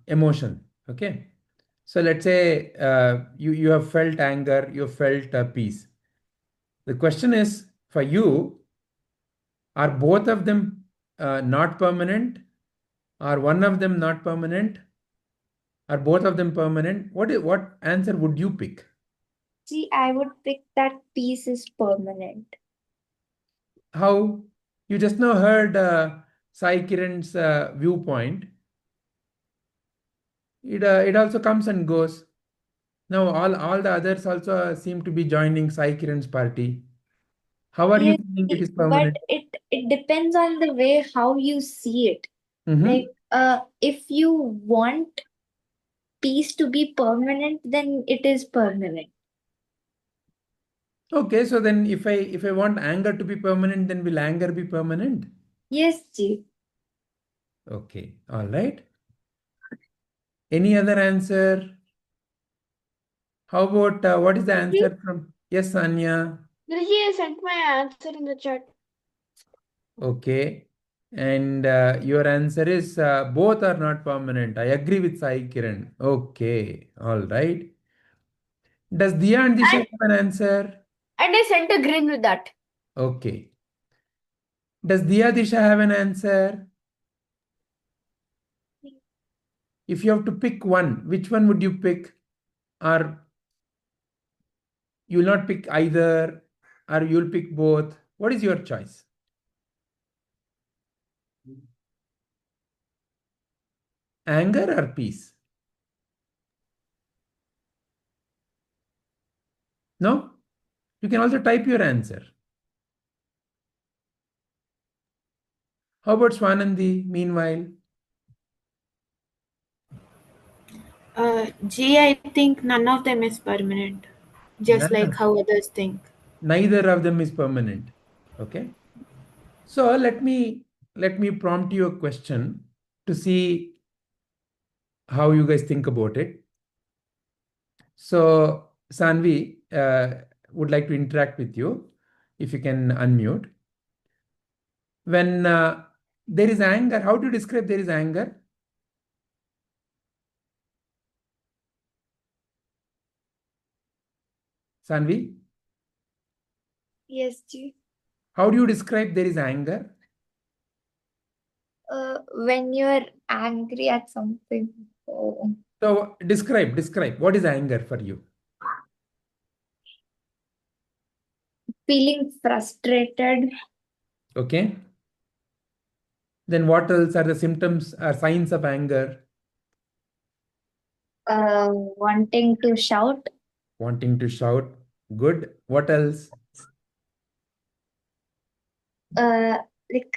emotion. Okay. So let's say you have felt anger, you have felt peace. The question is for you, are both of them not permanent? Are one of them not permanent? Are both of them permanent? What answer would you pick? I would pick that peace is permanent. How? You just now heard Sai Kiran's viewpoint. It also comes and goes. Now all the others also seem to be joining Sai Kiran's party. How are you Yes, saying it is but permanent? it depends on the way how you see it. Mm-hmm. Like if you want peace to be permanent, then it is permanent. Okay, so then if I want anger to be permanent, then will anger be permanent? Yes, Ji. Okay, all right. Any other answer? How about what is the answer from? Yes, Sanya. Guruji, I sent my answer in the chat. Okay. And your answer is both are not permanent. I agree with Sai Kiran. Okay. All right. Does Diya and Disha And, have an answer? and I sent a grin with that. Okay. Does Diya Disha have an answer? If you have to pick one, which one would you pick? Or you will not pick either, or you'll pick both? What is your choice? Anger or peace? No? You can also type your answer. How about Swanandi, meanwhile? I think none of them is permanent, just None like of, how others think. neither of them is permanent. Okay. So let me prompt you a question to see how you guys think about it. So Sanvi would like to interact with you if you can unmute. When there is anger, how do you describe there is anger? Sanvi, Yes, Ji. how do you describe there is anger? When you're angry at something. Oh. So describe what is anger for you? Feeling frustrated. Okay. Then what else are the symptoms or signs of anger? Wanting to shout. Wanting to shout. Good. What else? Like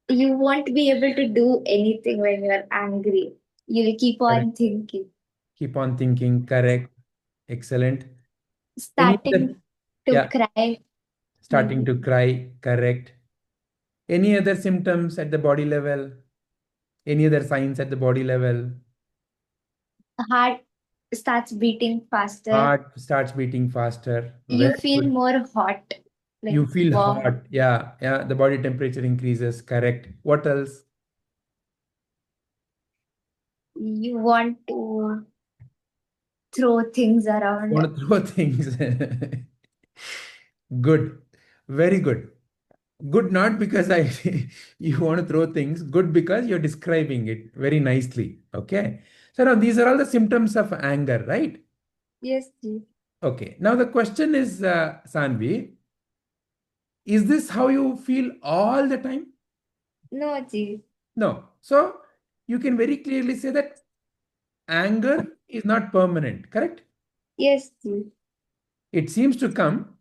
you won't be able to do anything when you're angry. You'll keep Correct. on thinking. Keep on thinking. Correct. Excellent. Any Starting other? to Yeah. cry. Starting maybe. to cry. Correct. Any other symptoms at the body level? Any other signs at the body level? Heart starts beating faster. Heart starts beating faster. You Very feel good. more hot. Like You feel warm. hot. Yeah. Yeah. The body temperature increases. Correct. What else? You want to throw things around. Want to throw things. Good. Very good. Good, not because you want to throw things. Good because you're describing it very nicely. Okay. So now these are all the symptoms of anger, right? Yes, ji. Okay. Now the question is, Sanvi, is this how you feel all the time? No, ji. No. So you can very clearly say that anger is not permanent, correct? Yes, ji. It seems to come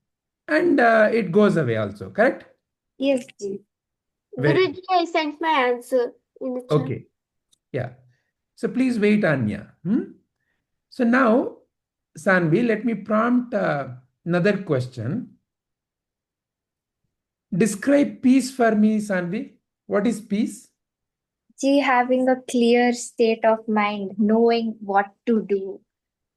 and it goes away also, correct? Yes, ji. Very Guruji, I sent my answer in the chat. okay. Yeah. So please wait, Anya. So now, Sanvi, let me prompt another question. Describe peace for me, Sanvi. What is peace? Ji, having a clear state of mind, knowing what to do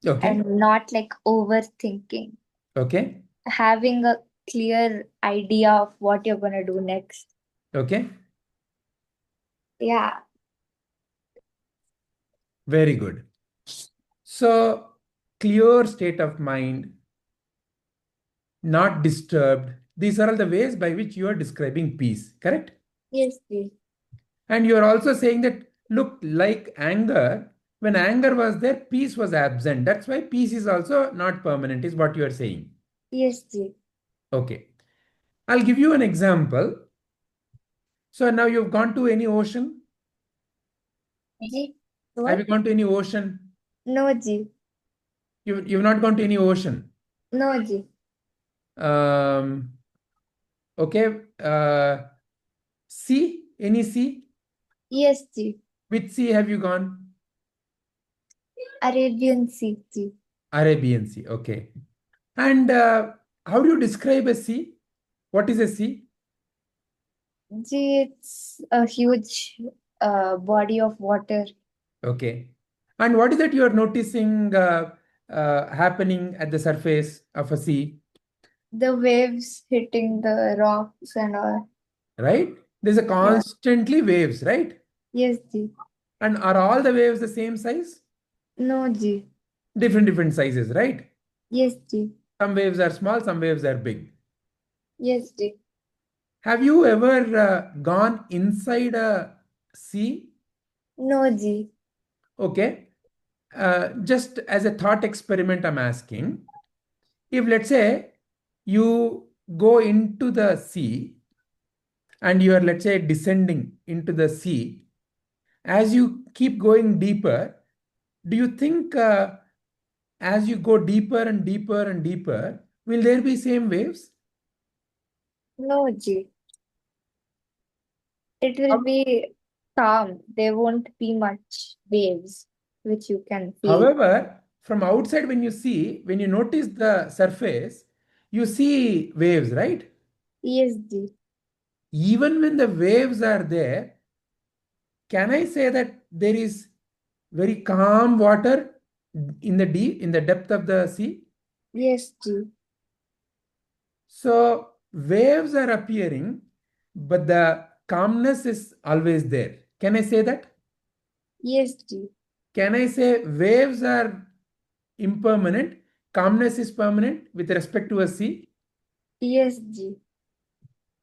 Okay. and not like overthinking. Okay. Having a clear idea of what you're gonna do next. Okay. Yeah. Very good. So, clear state of mind, not disturbed. These are all the ways by which you are describing peace, correct? Yes, ji. And you are also saying that, look, like anger, when anger was there, peace was absent. That's why peace is also not permanent, is what you are saying. Yes, ji. Okay. I'll give you an example. So now you've gone to any ocean? Ji. Have you What? gone to any ocean? No, ji. You've not gone to any ocean. No, ji. Okay. Sea? Any sea? Yes, ji. Which sea have you gone? Arabian Sea, ji. Arabian Sea. Okay. And how do you describe a sea? What is a sea? Ji, it's a huge body of water. Okay. And what is that you are noticing happening at the surface of a sea? The waves hitting the rocks and all. Right? There's a constantly waves, right? Yes, ji. And are all the waves the same size? No, ji. Different sizes, right? Yes, ji. Some waves are small, some waves are big. Yes, ji. Have you ever gone inside a sea? No, ji. Okay. Just as a thought experiment, I'm asking, if let's say you go into the sea and you are, let's say, descending into the sea, as you keep going deeper, do you think as you go deeper and deeper and deeper, will there be same waves? No, ji. It will be calm. There won't be much waves which you can feel. However, from outside, when you notice the surface, you see waves, right? Yes, ji. Even when the waves are there, can I say that there is very calm water in the depth of the sea? Yes, ji. So waves are appearing, but the calmness is always there. Can I say that? Yes, ji. Can I say waves are impermanent, calmness is permanent with respect to a sea? Yes, ji.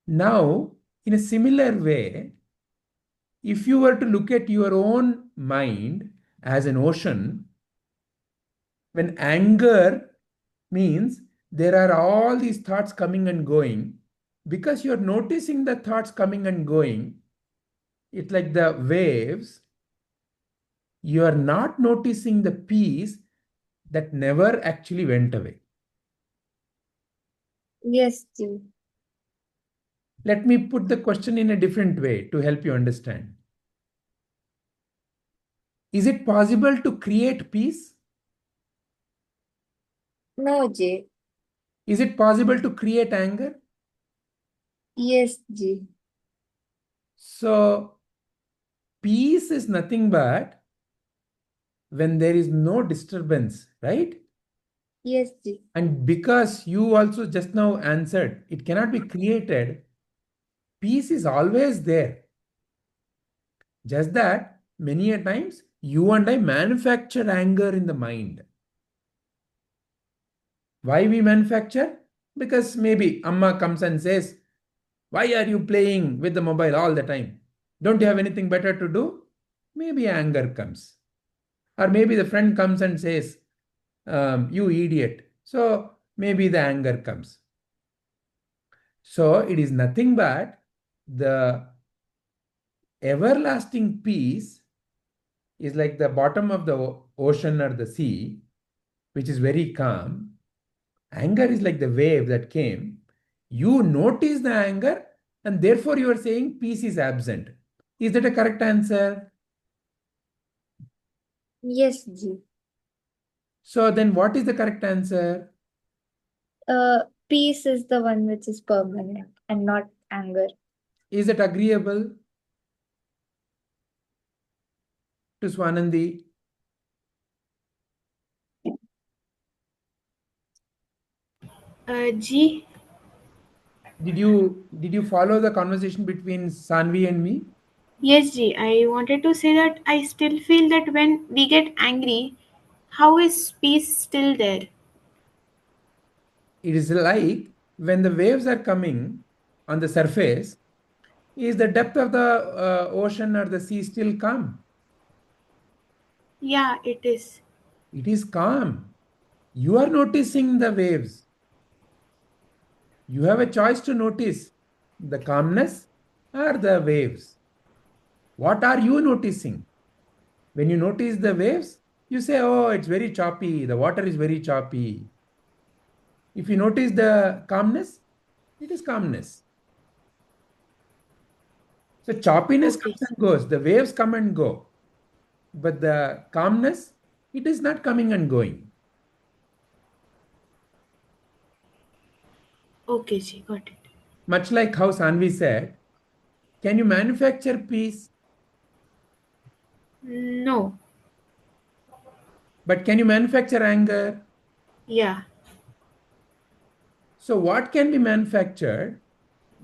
Now, in a similar way, if you were to look at your own mind as an ocean, When anger means there are all these thoughts coming and going, because you're noticing the thoughts coming and going, it's like the waves. You are not noticing the peace that never actually went away. Yes, Ji. Let me put the question in a different way to help you understand. Is it possible to create peace? No, Ji. Is it possible to create anger? Yes, Ji. So, peace is nothing but when there is no disturbance, right? Yes, Ji. And because you also just now answered, it cannot be created, peace is always there. Just that many a times you and I manufacture anger in the mind. Why we manufacture? Because maybe Amma comes and says, why are you playing with the mobile all the time? Don't you have anything better to do? Maybe anger comes. Or maybe the friend comes and says, you idiot. So maybe the anger comes. So it is nothing but the everlasting peace is like the bottom of the ocean or the sea, which is very calm. Anger is like the wave that came. You notice the anger, and therefore you are saying peace is absent. Is that a correct answer? Yes, Ji. So then what is the correct answer? Peace is the one which is permanent and not anger. Is it agreeable to Swanandi? Ji, Did you follow the conversation between Sanvi and me? yes, Ji. I wanted to say that I still feel that when we get angry, how is peace still there? It is like when the waves are coming on the surface, is the depth of the ocean or the sea still calm? Yeah, it is. It is calm. You are noticing the waves. You have a choice to notice the calmness or the waves. What are you noticing? When you notice the waves, you say, oh, it's very choppy. The water is very choppy. If you notice the calmness, it is calmness. So choppiness Okay. comes and goes. The waves come and go. But the calmness, it is not coming and going. Okay, Ji. Got it. Much like how Sanvi said, can you manufacture peace? No. But can you manufacture anger? Yeah. So what can be manufactured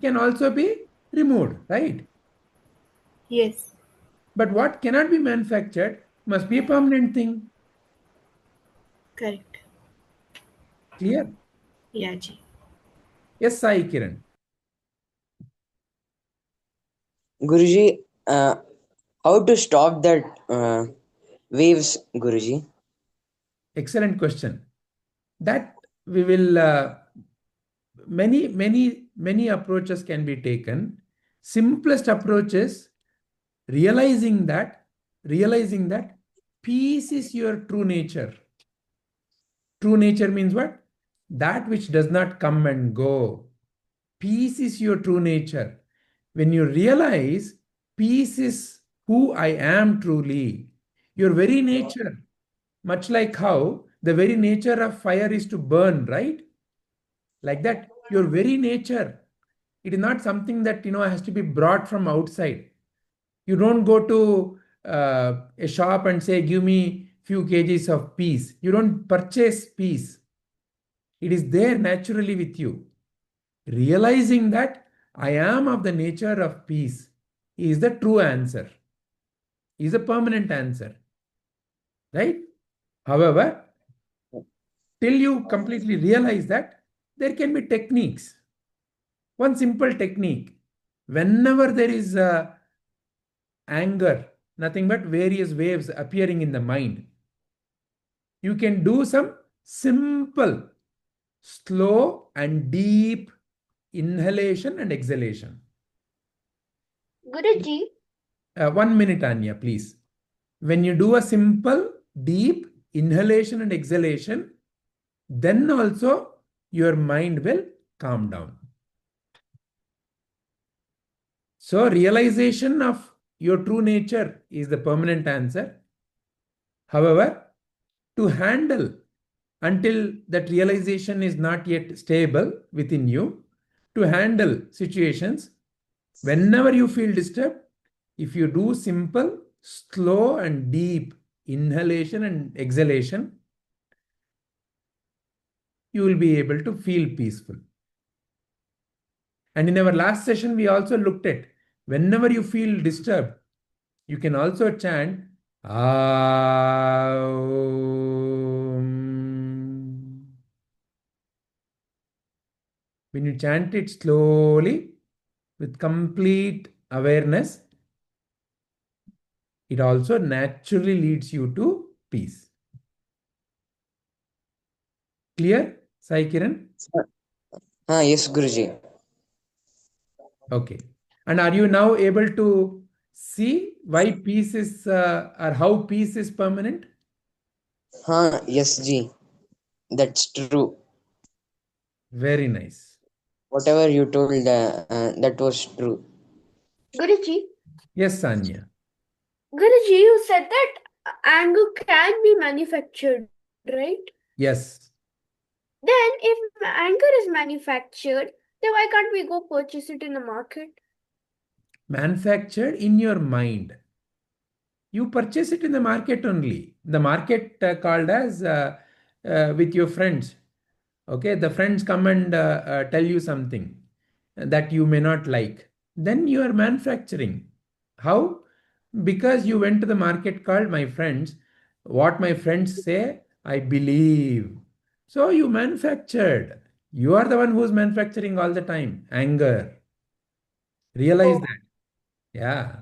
can also be removed, right? Yes. But what cannot be manufactured must be a permanent thing. Correct. Clear? Yeah, Ji. Yes, Sai Kiran. Guruji, how to stop that waves, Guruji? Excellent question. That we will, many approaches can be taken. Simplest approach is realizing that peace is your true nature. True nature means what? That which does not come and go. Peace is your true nature. When you realize peace is who I am truly, your very nature, much like how the very nature of fire is to burn, right? Like that, your very nature, it is not something that has to be brought from outside. You don't go to a shop and say, give me few kgs of peace. You don't purchase peace. It is there naturally with you. Realizing that I am of the nature of peace is the true answer, is a permanent answer, right? However, till you completely realize that, there can be techniques. One simple technique, whenever there is anger, nothing but various waves appearing in the mind, you can do some simple, slow and deep inhalation and exhalation. Guruji, 1 minute, Anya, please. When you do a simple, deep inhalation and exhalation, then also your mind will calm down. So realization of your true nature is the permanent answer. However, to handle until that realization is not yet stable within you, to handle situations, whenever you feel disturbed, if you do simple, slow and deep inhalation and exhalation, you will be able to feel peaceful. And in our last session, we also looked at whenever you feel disturbed, you can also chant Aum. When you chant it slowly with complete awareness, it also naturally leads you to peace. Clear, Sai Kiran? Yes, Guruji. Okay. And are you now able to see why peace is or how peace is permanent? Yes, Ji. That's true. Very nice. Whatever you told, that was true. Guruji, Yes, Sanya. Guruji, you said that anger can be manufactured, right? Yes. Then, if anger is manufactured, then why can't we go purchase it in the market? Manufactured in your mind. You purchase it in the market only. The market called as with your friends. Okay, the friends come and tell you something that you may not like. Then you are manufacturing. How? Because you went to the market called my friends. What my friends say, I believe. So you manufactured. You are the one who's manufacturing all the time. Anger. Realize that. Yeah.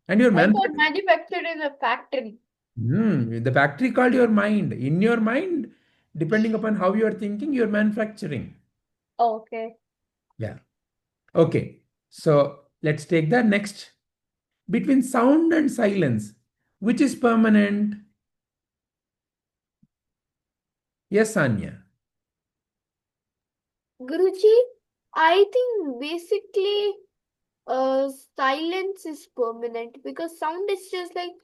And you're I thought manufacturing. manufactured in a factory. The factory called your mind. In your mind, depending upon how you are thinking, you're manufacturing. Okay. Yeah. Okay. So let's take the next. Between sound and silence, which is permanent? Yes, Anya. Guruji, I think basically silence is permanent because sound is just like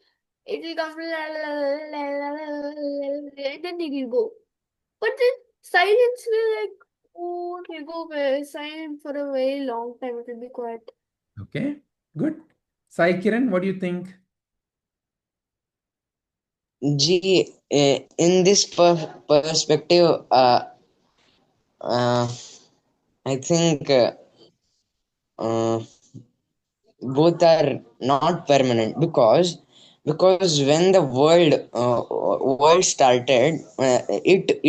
it will come and then it will go. But then silence will like oh it will go very silent for a very long time. It will be quiet. Okay. Good. Sai Kiran, what do you think? Ji, in this perspective, I think both are not permanent because when the world started, it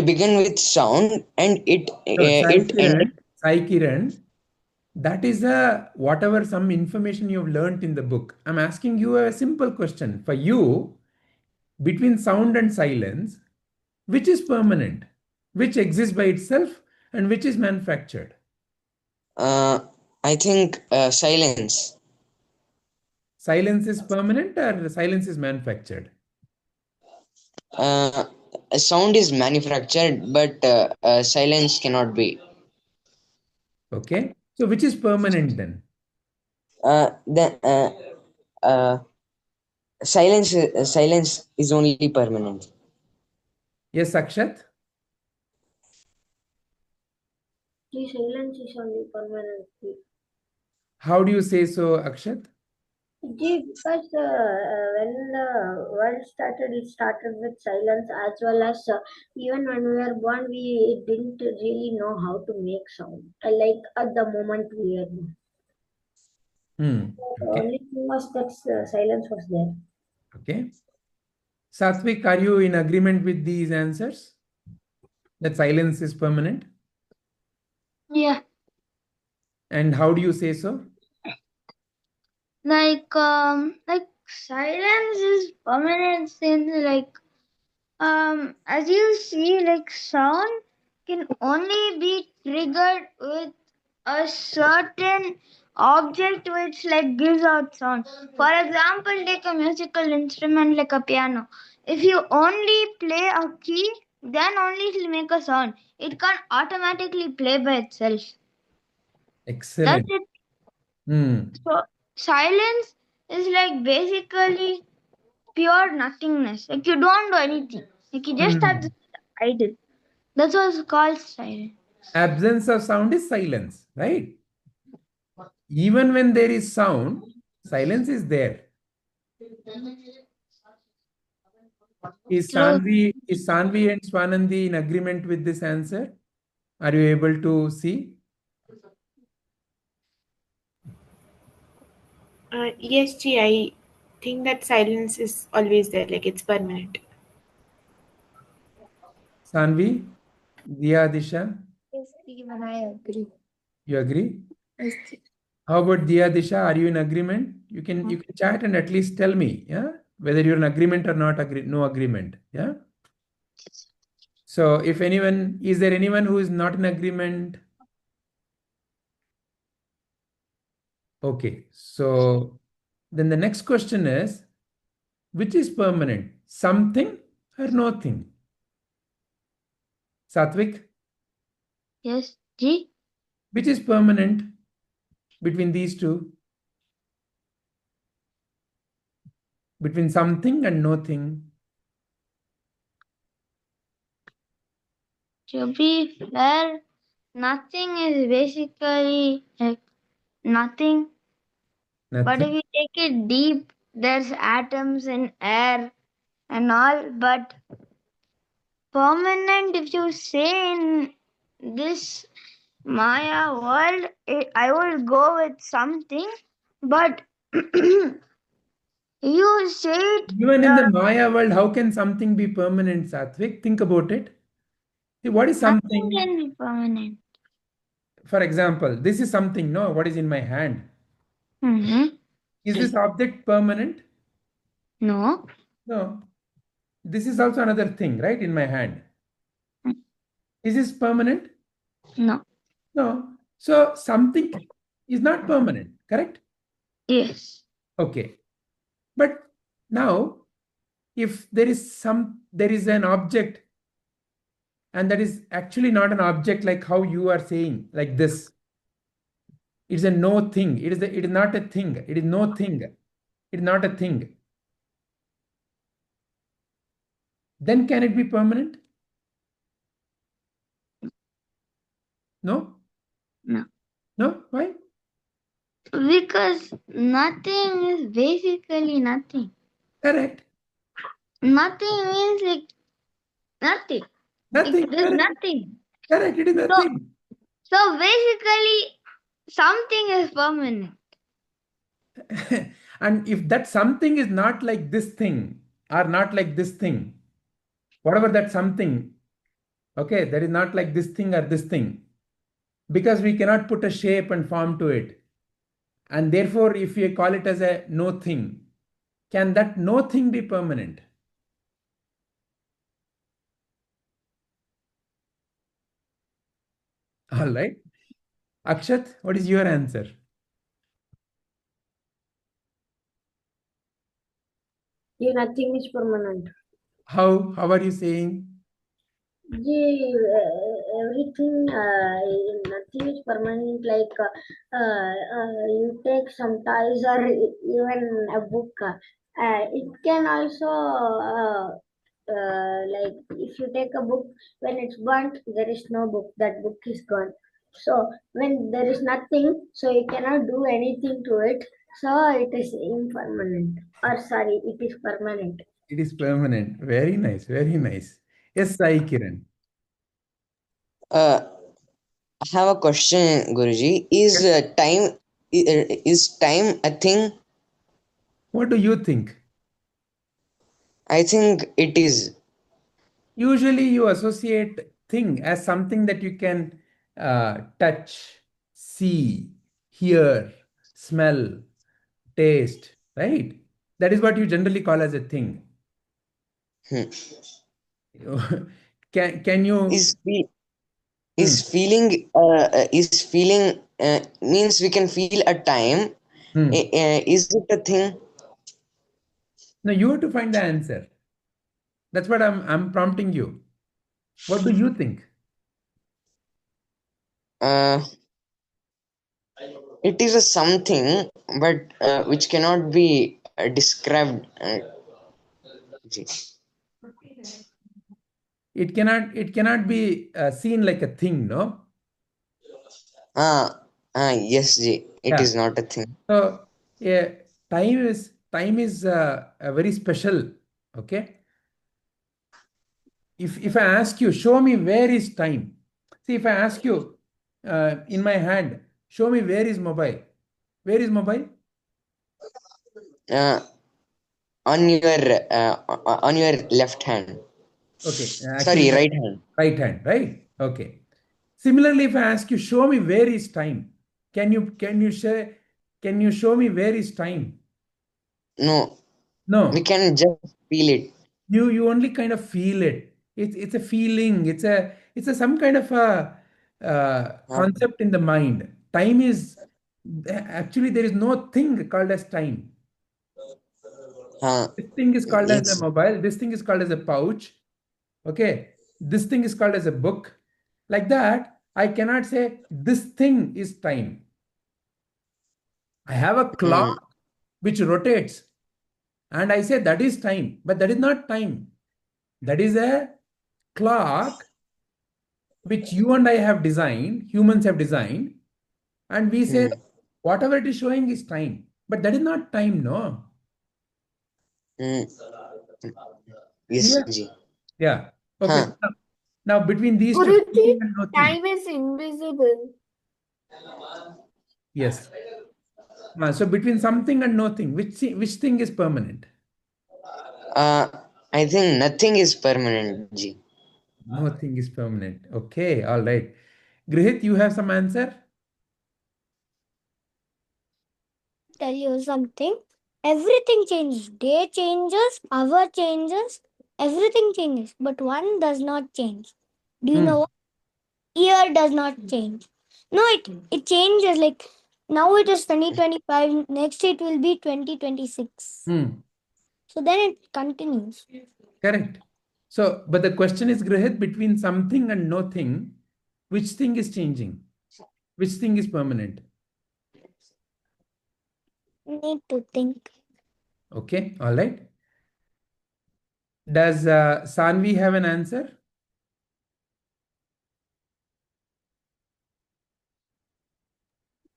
began with sound and No, it ended. Sai Kiran, that is whatever some information you've learnt in the book. I'm asking you a simple question. For you, between sound and silence, which is permanent? Which exists by itself and which is manufactured? I think silence. Silence is permanent or silence is manufactured? Sound is manufactured, but silence cannot be. Okay. So which is permanent then? Then silence is only permanent. Yes, Akshat? The silence is only permanent. How do you say so, Akshat? Because when the world started, it started with silence as well as even when we were born, we didn't really know how to make sound. Like at the moment we were born. The Okay. only thing was that silence was there. Okay. Satvik, are you in agreement with these answers? That silence is permanent? Yeah. And how do you say so? Like silence is permanent since as you see, sound can only be triggered with a certain object which gives out sound. For example, take a musical instrument like a piano. If you only play a key, then only it will make a sound. It can't automatically play by itself. That's Excellent. it. Hmm. So silence is basically pure nothingness. You don't do anything. You just have Hmm. this idle. That's what's called silence. Absence of sound is silence, right? Even when there is sound, silence is there. Is True. Sanvi and Swanandi in agreement with this answer? Are you able to see? Yes, Ji, I think that silence is always there, like it's permanent. Sanvi, Diya, Disha, Yes, even I agree. you agree? Yes. How about Diya, Disha? Are you in agreement? You can chat and at least tell me, yeah, whether you're in agreement or not. No agreement, yeah. So, is there anyone who is not in agreement? Okay, so then the next question is, which is permanent, something or nothing? Satvik, Yes, G. which is permanent between these two? Between something and nothing? To be fair, nothing is basically nothing. But Nothing. if you take it deep, there's atoms in air and all. But permanent, if you say in this Maya world, I will go with something. But you say it, Even in the Maya world, how can something be permanent, Satvik? Think about it. See, what is nothing something? can be permanent. For example, this is something, no? What is in my hand? Mm-hmm. Is this object permanent? No. No. This is also another thing, right, in my hand. Is this permanent? No. No. So something is not permanent, correct? Yes. Okay. But now, if there is an object, and that is actually not an object like how you are saying, like this. It's a no thing. It is not a thing. It is no thing. It is not a thing. Then can it be permanent? No? No. No? Why? Because nothing is basically nothing. Correct. Nothing means nothing. Nothing. It is Correct. nothing. Correct. It is nothing. So basically, something is permanent. And if that something is not like this thing or not like this thing, whatever that something, okay, that is not like this thing or this thing, because we cannot put a shape and form to it. And therefore, if we call it as a no thing, can that no thing be permanent? All right. Akshat, what is your answer? Yeah, nothing is permanent. How are you saying? Yeah, everything, nothing is permanent. You take some toys or even a book. It can also, like, if you take a book, when it's burnt, there is no book. That book is gone. So when there is nothing, so you cannot do anything to it. So it is impermanent. Or sorry, it is permanent. It is permanent. Very nice. Very nice. Yes, Sai Kiran. Uh, I have a question, Guruji. Is time a thing? What do you think? I think it is. Usually, you associate thing as something that you can touch, see, hear, smell, taste, right? That is what you generally call as a thing. Hmm. Can you? Is feeling means we can feel a time. Is it a thing? No, you have to find the answer. That's what I'm prompting you. What do you think? It is a something, but which cannot be described. It cannot be seen like a thing, no? Yes, Ji. It Yeah. is not a thing. So yeah, time is a very special. Okay. If I ask you, show me where is time. See, if I ask you in my hand, show me where is mobile. Where is mobile? On your left hand. Okay. Sorry, Actually, right hand. right hand, right? Okay. Similarly, if I ask you, show me where is time. Can you show me where is time? No. No. We can just feel it. You only kind of feel it. It's a feeling. It's a some kind of a concept in the mind. Time is actually there is no thing called as time. This thing is called as a Yes. mobile. This thing is called as a pouch. Okay. This thing is called as a book. Like that, I cannot say this thing is time. I have a clock which rotates, and I say that is time, but that is not time. That is a clock which you and I have designed, humans have designed, and we say whatever it is showing is time, but that is not time, no. Yes, Clear? Ji. Yeah. Okay. Now between these two, Guruji, something and no thing. time is invisible. Yes. So between something and no thing, which thing is permanent? I think nothing is permanent, Ji. Nothing is permanent. Okay. All right. Grihit, you have some answer? Tell you something. Everything changes. Day changes, hour changes, everything changes. But one does not change. Do you know what? Year does not change. No, it changes. Like now it is 2025. Next it will be 2026. So then it continues. Correct. So, but the question is, Grihit, between something and no thing, which thing is changing? Which thing is permanent? Need to think. Okay, all right. Does Sanvi have an answer?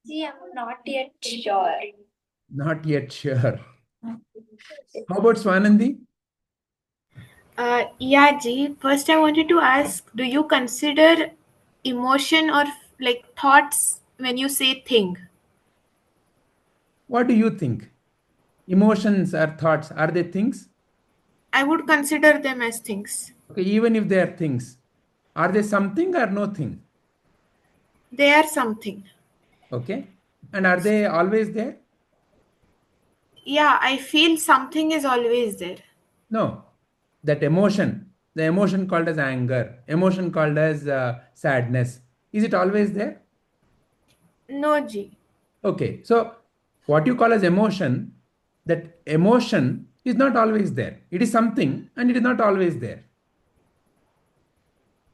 See, I'm not yet sure. Not yet sure. How about Swanandi? Yeah, Ji. First, I wanted to ask, do you consider emotion or like thoughts when you say thing? What do you think? Emotions or thoughts, are they things? I would consider them as things. Okay, even if they are things, are they something or no thing? They are something. Okay, and are they always there? Yeah, I feel something is always there. No, that emotion, the emotion called as anger, emotion called as sadness, is it always there? No, Ji. Okay, so what you call as emotion, that emotion is not always there. It is something and it is not always there.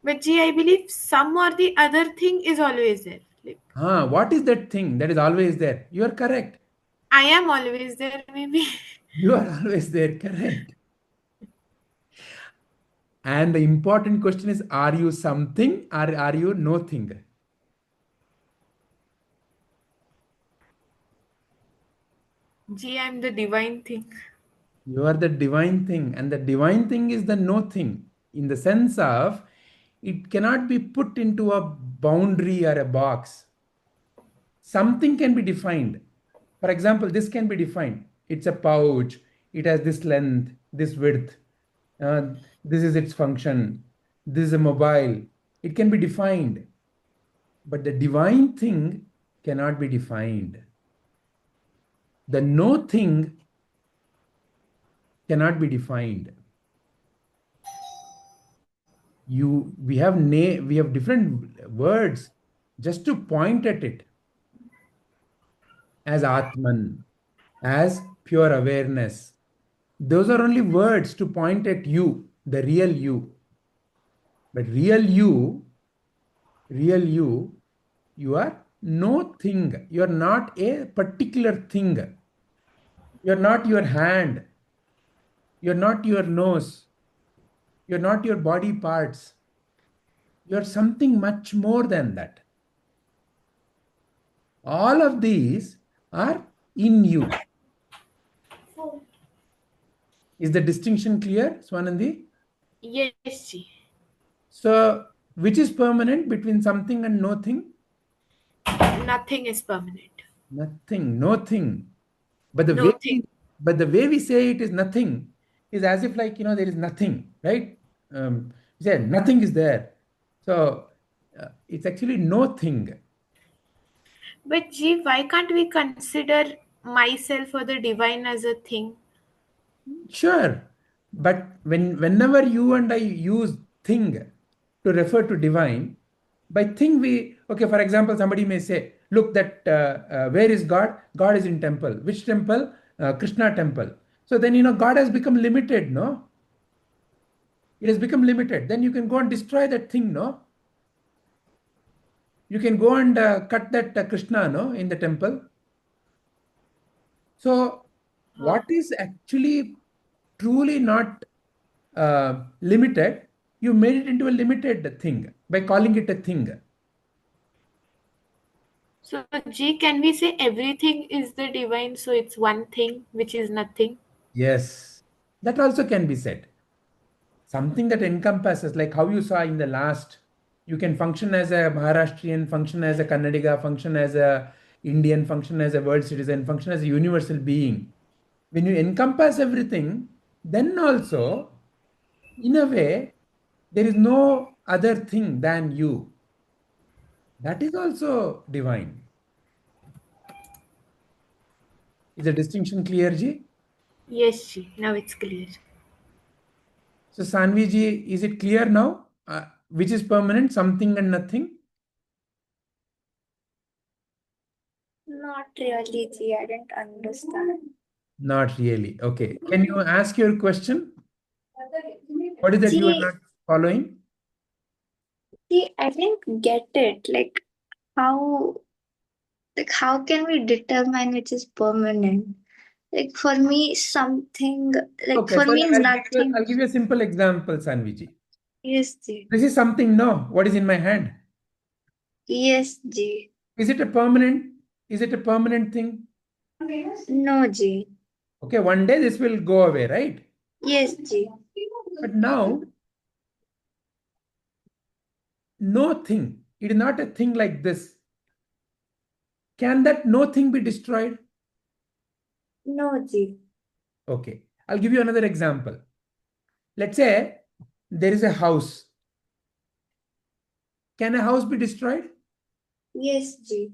But Ji, I believe some or the other thing is always there. Like, What is that thing that is always there? You are correct. I am always there, maybe. You are always there, correct. And the important question is, are you something or are you nothing? Ji, I'm the divine thing. You are the divine thing, and the divine thing is the no thing in the sense of it cannot be put into a boundary or a box. Something can be defined. For example, this can be defined. It's a pouch, it has this length, this width, this is its function, this is a mobile. It can be defined, but the divine thing cannot be defined. The no thing cannot be defined. We have different words just to point at it, as Atman, as pure awareness. Those are only words to point at you, the real you. But real you, you are no thing. You are not a particular thing. You are not your hand. You are not your nose. You are not your body parts. You are something much more than that. All of these are in you. Is the distinction clear, Swanandi? Yes, Ji. So, which is permanent between something and nothing? Nothing is permanent. Nothing, nothing. But the Nothing. way we say it is nothing is as if like, there is nothing, right? We say nothing is there. So, it's actually nothing. But Ji, why can't we consider myself or the divine as a thing? Sure. But whenever you and I use thing to refer to divine, by thing okay, for example, somebody may say, look, that where is God? God is in temple. Which temple? Krishna temple. So then, God has become limited, no? It has become limited. Then you can go and destroy that thing, no? You can go and cut that Krishna, no, in the temple. So what is actually truly not limited, you made it into a limited thing by calling it a thing. So, Ji, can we say everything is the divine, so it's one thing which is nothing? Yes, that also can be said. Something that encompasses, like how you saw in the last, you can function as a Maharashtrian, function as a Kannadiga, function as a Indian, function as a world citizen, function as a universal being. When you encompass everything, then also, in a way, there is no other thing than you. That is also divine. Is the distinction clear, Ji? Yes, Ji. Now it's clear. So, Sanvi Ji, is it clear now? Which is permanent, something and nothing? Not really, Ji. I didn't understand. Not really. Okay. Can you ask your question? What is that you are Ji, not following? I didn't get it. How how can we determine which is permanent? For me, something Okay, for so me nothing. I'll give you a simple example, Sanvi Ji. Yes, Ji. This is something, no? What is in my hand? Yes, Ji. Is it a permanent? Is it a permanent thing? No, Ji. Okay, one day this will go away, right? Yes, Ji. But now, no thing. It is not a thing like this. Can that no thing be destroyed? No, Ji. Okay. I'll give you another example. Let's say there is a house. Can a house be destroyed? Yes, Ji.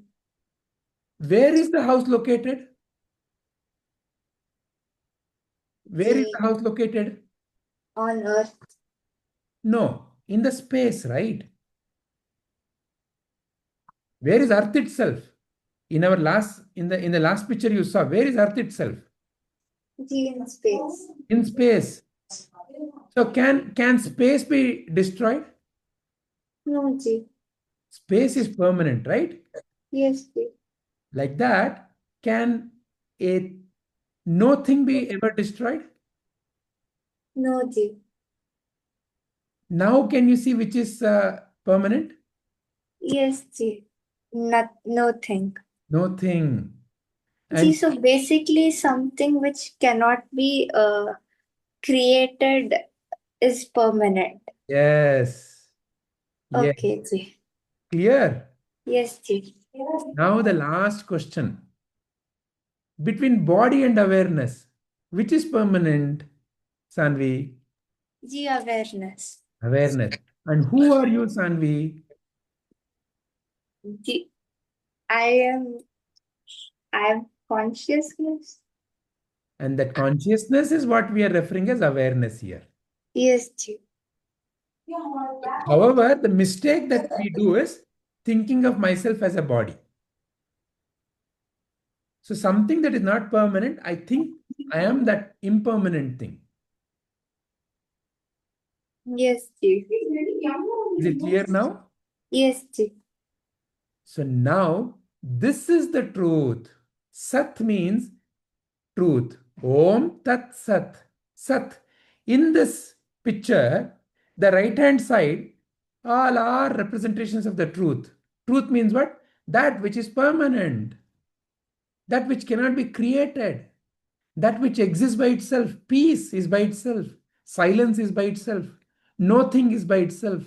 Where is the house located? Where is Ji. the house located? On earth. No, in the space, right? Where is earth itself? In the last picture you saw, where is earth itself? Ji, in space. In space. So can space be destroyed? No, Ji. Space is permanent, right? Yes, Ji. Like that, can a no thing be ever destroyed? No, Ji. Now can you see which is permanent? Yes, Ji. Nothing. No thing. Ji, And so basically something which cannot be created is permanent. yes. Yes. Okay, Ji. Clear? Yes, Ji. Now the last question. Between body and awareness, which is permanent, Sanvi? Ji, awareness. Awareness. And who are you, Sanvi? Ji, I am consciousness. And that consciousness is what we are referring as awareness here. Yes, Ji. However, the mistake that we do is thinking of myself as a body. So something that is not permanent, I think I am that impermanent thing. Yes, Ji. Is it clear now? Yes, Ji. So now this is the truth. Sat means truth. Om Tat Sat. Sat. In this picture, the right hand side, all are representations of the truth. Truth means what? That which is permanent. That which cannot be created. That which exists by itself. Peace is by itself. Silence is by itself. Nothing is by itself.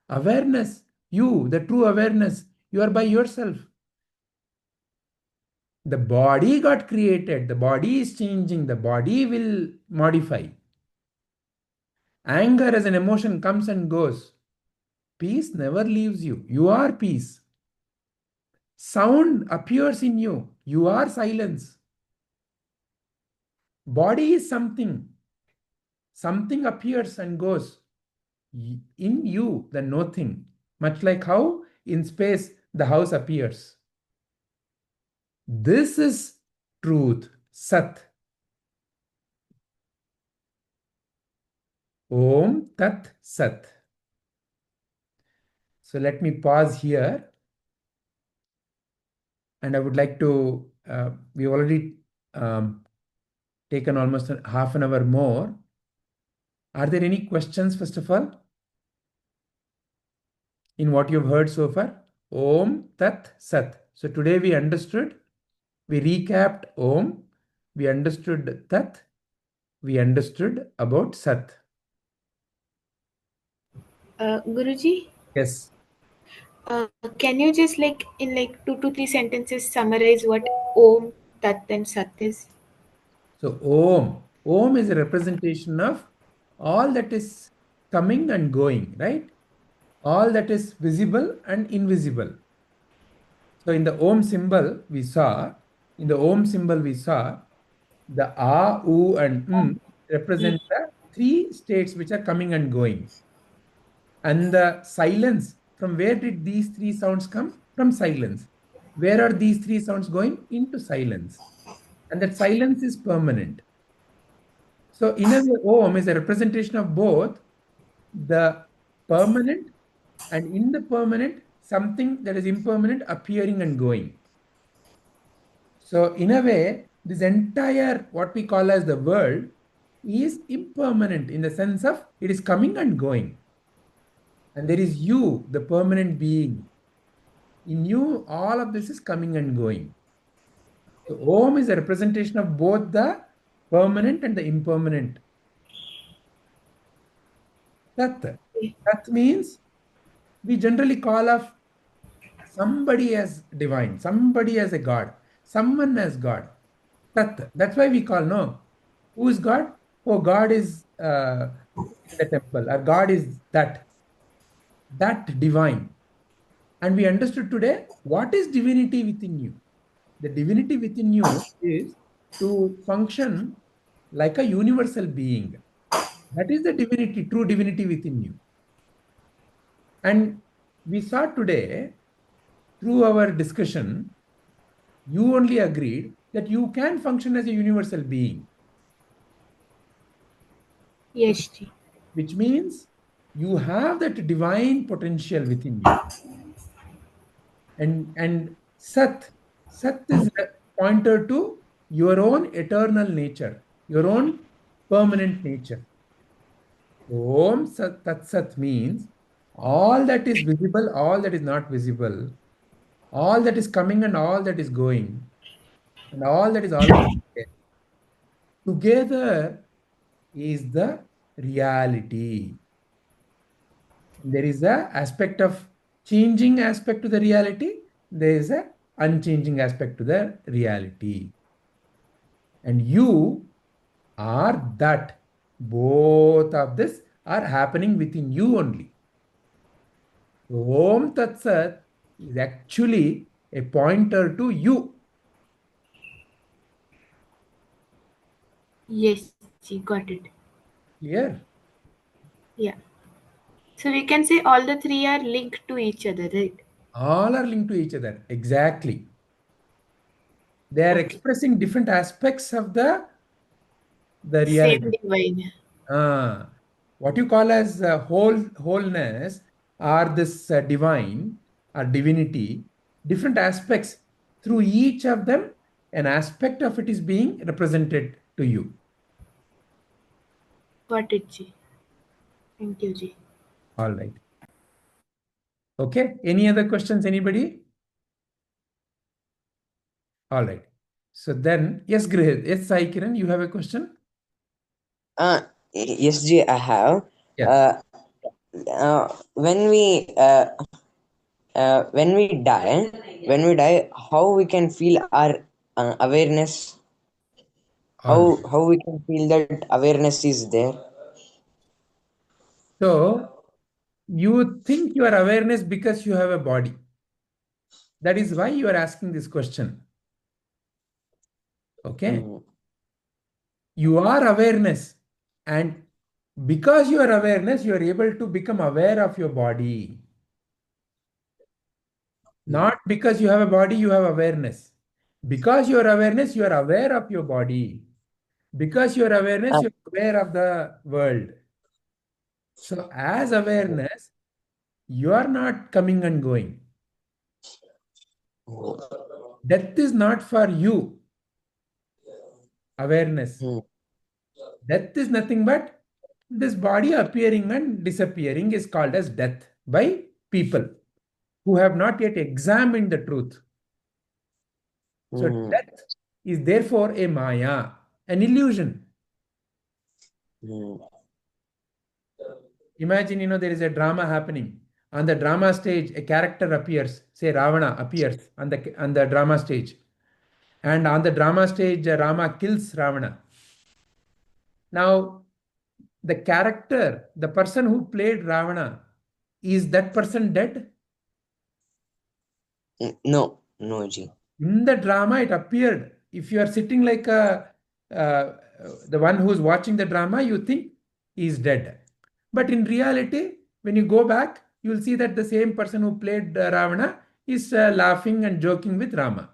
Awareness, you, the true awareness, you are by yourself. The body got created. The body is changing. The body will modify. Anger as an emotion comes and goes. Peace never leaves you. You are peace. Sound appears in you. You are silence. Body is something. Something appears and goes. In you, the nothing. Much like how in space the house appears. This is truth, Sat. Om Tat Sat. So let me pause here. And I would like to, we've already taken almost half an hour more. Are there any questions, first of all, in what you've heard so far? Om Tat Sat. So today we understood, we recapped Om, we understood Tat, we understood about Sat. Guruji, Yes. can you just in 2 to 3 sentences summarize what Om, Tat and Sat is? So Om is a representation of all that is coming and going, right? All that is visible and invisible. So in the Om symbol we saw, the A, U and represent the three states which are coming and going. And the silence, from where did these three sounds come? From silence. Where are these three sounds going? Into silence. And that silence is permanent. So in a way, Om is a representation of both the permanent and in the permanent, something that is impermanent appearing and going. So in a way, this entire, what we call as the world, is impermanent in the sense of it is coming and going. And there is you, the permanent being. In you, all of this is coming and going. So Om is a representation of both the permanent and the impermanent. Tat. Tat means we generally call of somebody as divine, somebody as a God, someone as God. Tat. That's why we call, no. Who is God? Oh, God is in the temple, or God is that divine. And we understood today what is divinity within you. The divinity within you is to function like a universal being. That is the divinity, true divinity within you. And we saw today, through our discussion, you only agreed that you can function as a universal being. Yes, Ji. Which means you have that divine potential within you. And Sat is a pointer to your own eternal nature, your own permanent nature. Om Sat Tat Sat means all that is visible, all that is not visible, all that is coming and all that is going, and all that is already there. Together is the reality. There is a aspect of changing aspect to the reality. There is a unchanging aspect to the reality. And you are that. Both of this are happening within you only. Om Tat Sat is actually a pointer to you. Yes, Ji, got it. Clear? Yeah. So we can say all the three are linked to each other, right? All are linked to each other. Exactly. They are Okay. expressing different aspects of the Same reality. divine. What you call as wholeness or this divine or divinity, different aspects. Through each of them, an aspect of it is being represented to you. Got it, Ji. Thank you, Ji. All right. Okay. Any other questions, anybody? All right. So then, yes, Grihit. Yes, Sai Kiran, you have a question? Yes, Ji, I have. Yeah. When we die, how we can feel our awareness? All right. How we can feel that awareness is there? So you think your awareness because you have a body. That is why you are asking this question. Okay. You are awareness, and because you are awareness, you are able to become aware of your body. Not because you have a body, you have awareness. Because you are awareness, you are aware of your body. Because you are awareness, you are aware of the world. So as awareness, you are not coming and going. Death is not for you. Awareness. Death is nothing but this body appearing and disappearing is called as death by people who have not yet examined the truth. So death is therefore a maya, an illusion. Imagine, there is a drama happening. On the drama stage, a character appears, say Ravana appears on the drama stage. And on the drama stage, Rama kills Ravana. Now, the character, the person who played Ravana, is that person dead? No, no, Ji. In the drama, it appeared. If you are sitting like the one who's watching the drama, you think he is dead. But in reality, when you go back, you will see that the same person who played Ravana is laughing and joking with Rama.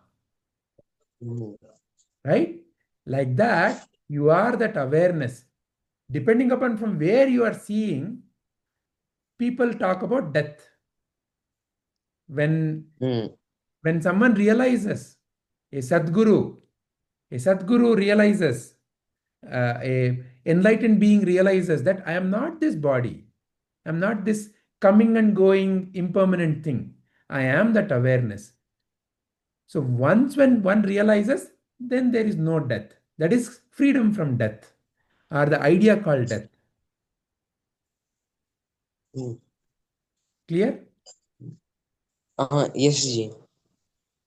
Right? Like that, you are that awareness. Depending upon from where you are seeing, people talk about death. When someone realizes, a Sadguru realizes, a enlightened being realizes that I am not this body. I am not this coming and going impermanent thing. I am that awareness. So once when one realizes, then there is no death. That is freedom from death, or the idea called death. Clear? Yes, Ji.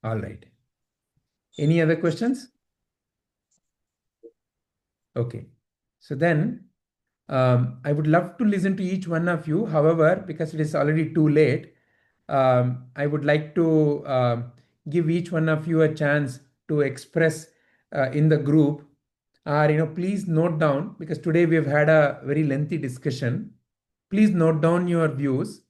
All right. Any other questions? Okay. So then I would love to listen to each one of you. However, because it is already too late, I would like to give each one of you a chance to express in the group, or please note down, because today we have had a very lengthy discussion. Please note down your views.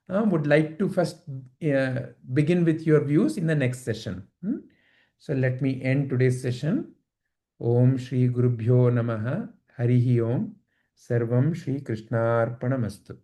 Would like to first begin with your views in the next session. So let me end today's session. Om Shri Gurubhyo Namaha Harihi Om Sarvam Shri Krishnarpanamastu.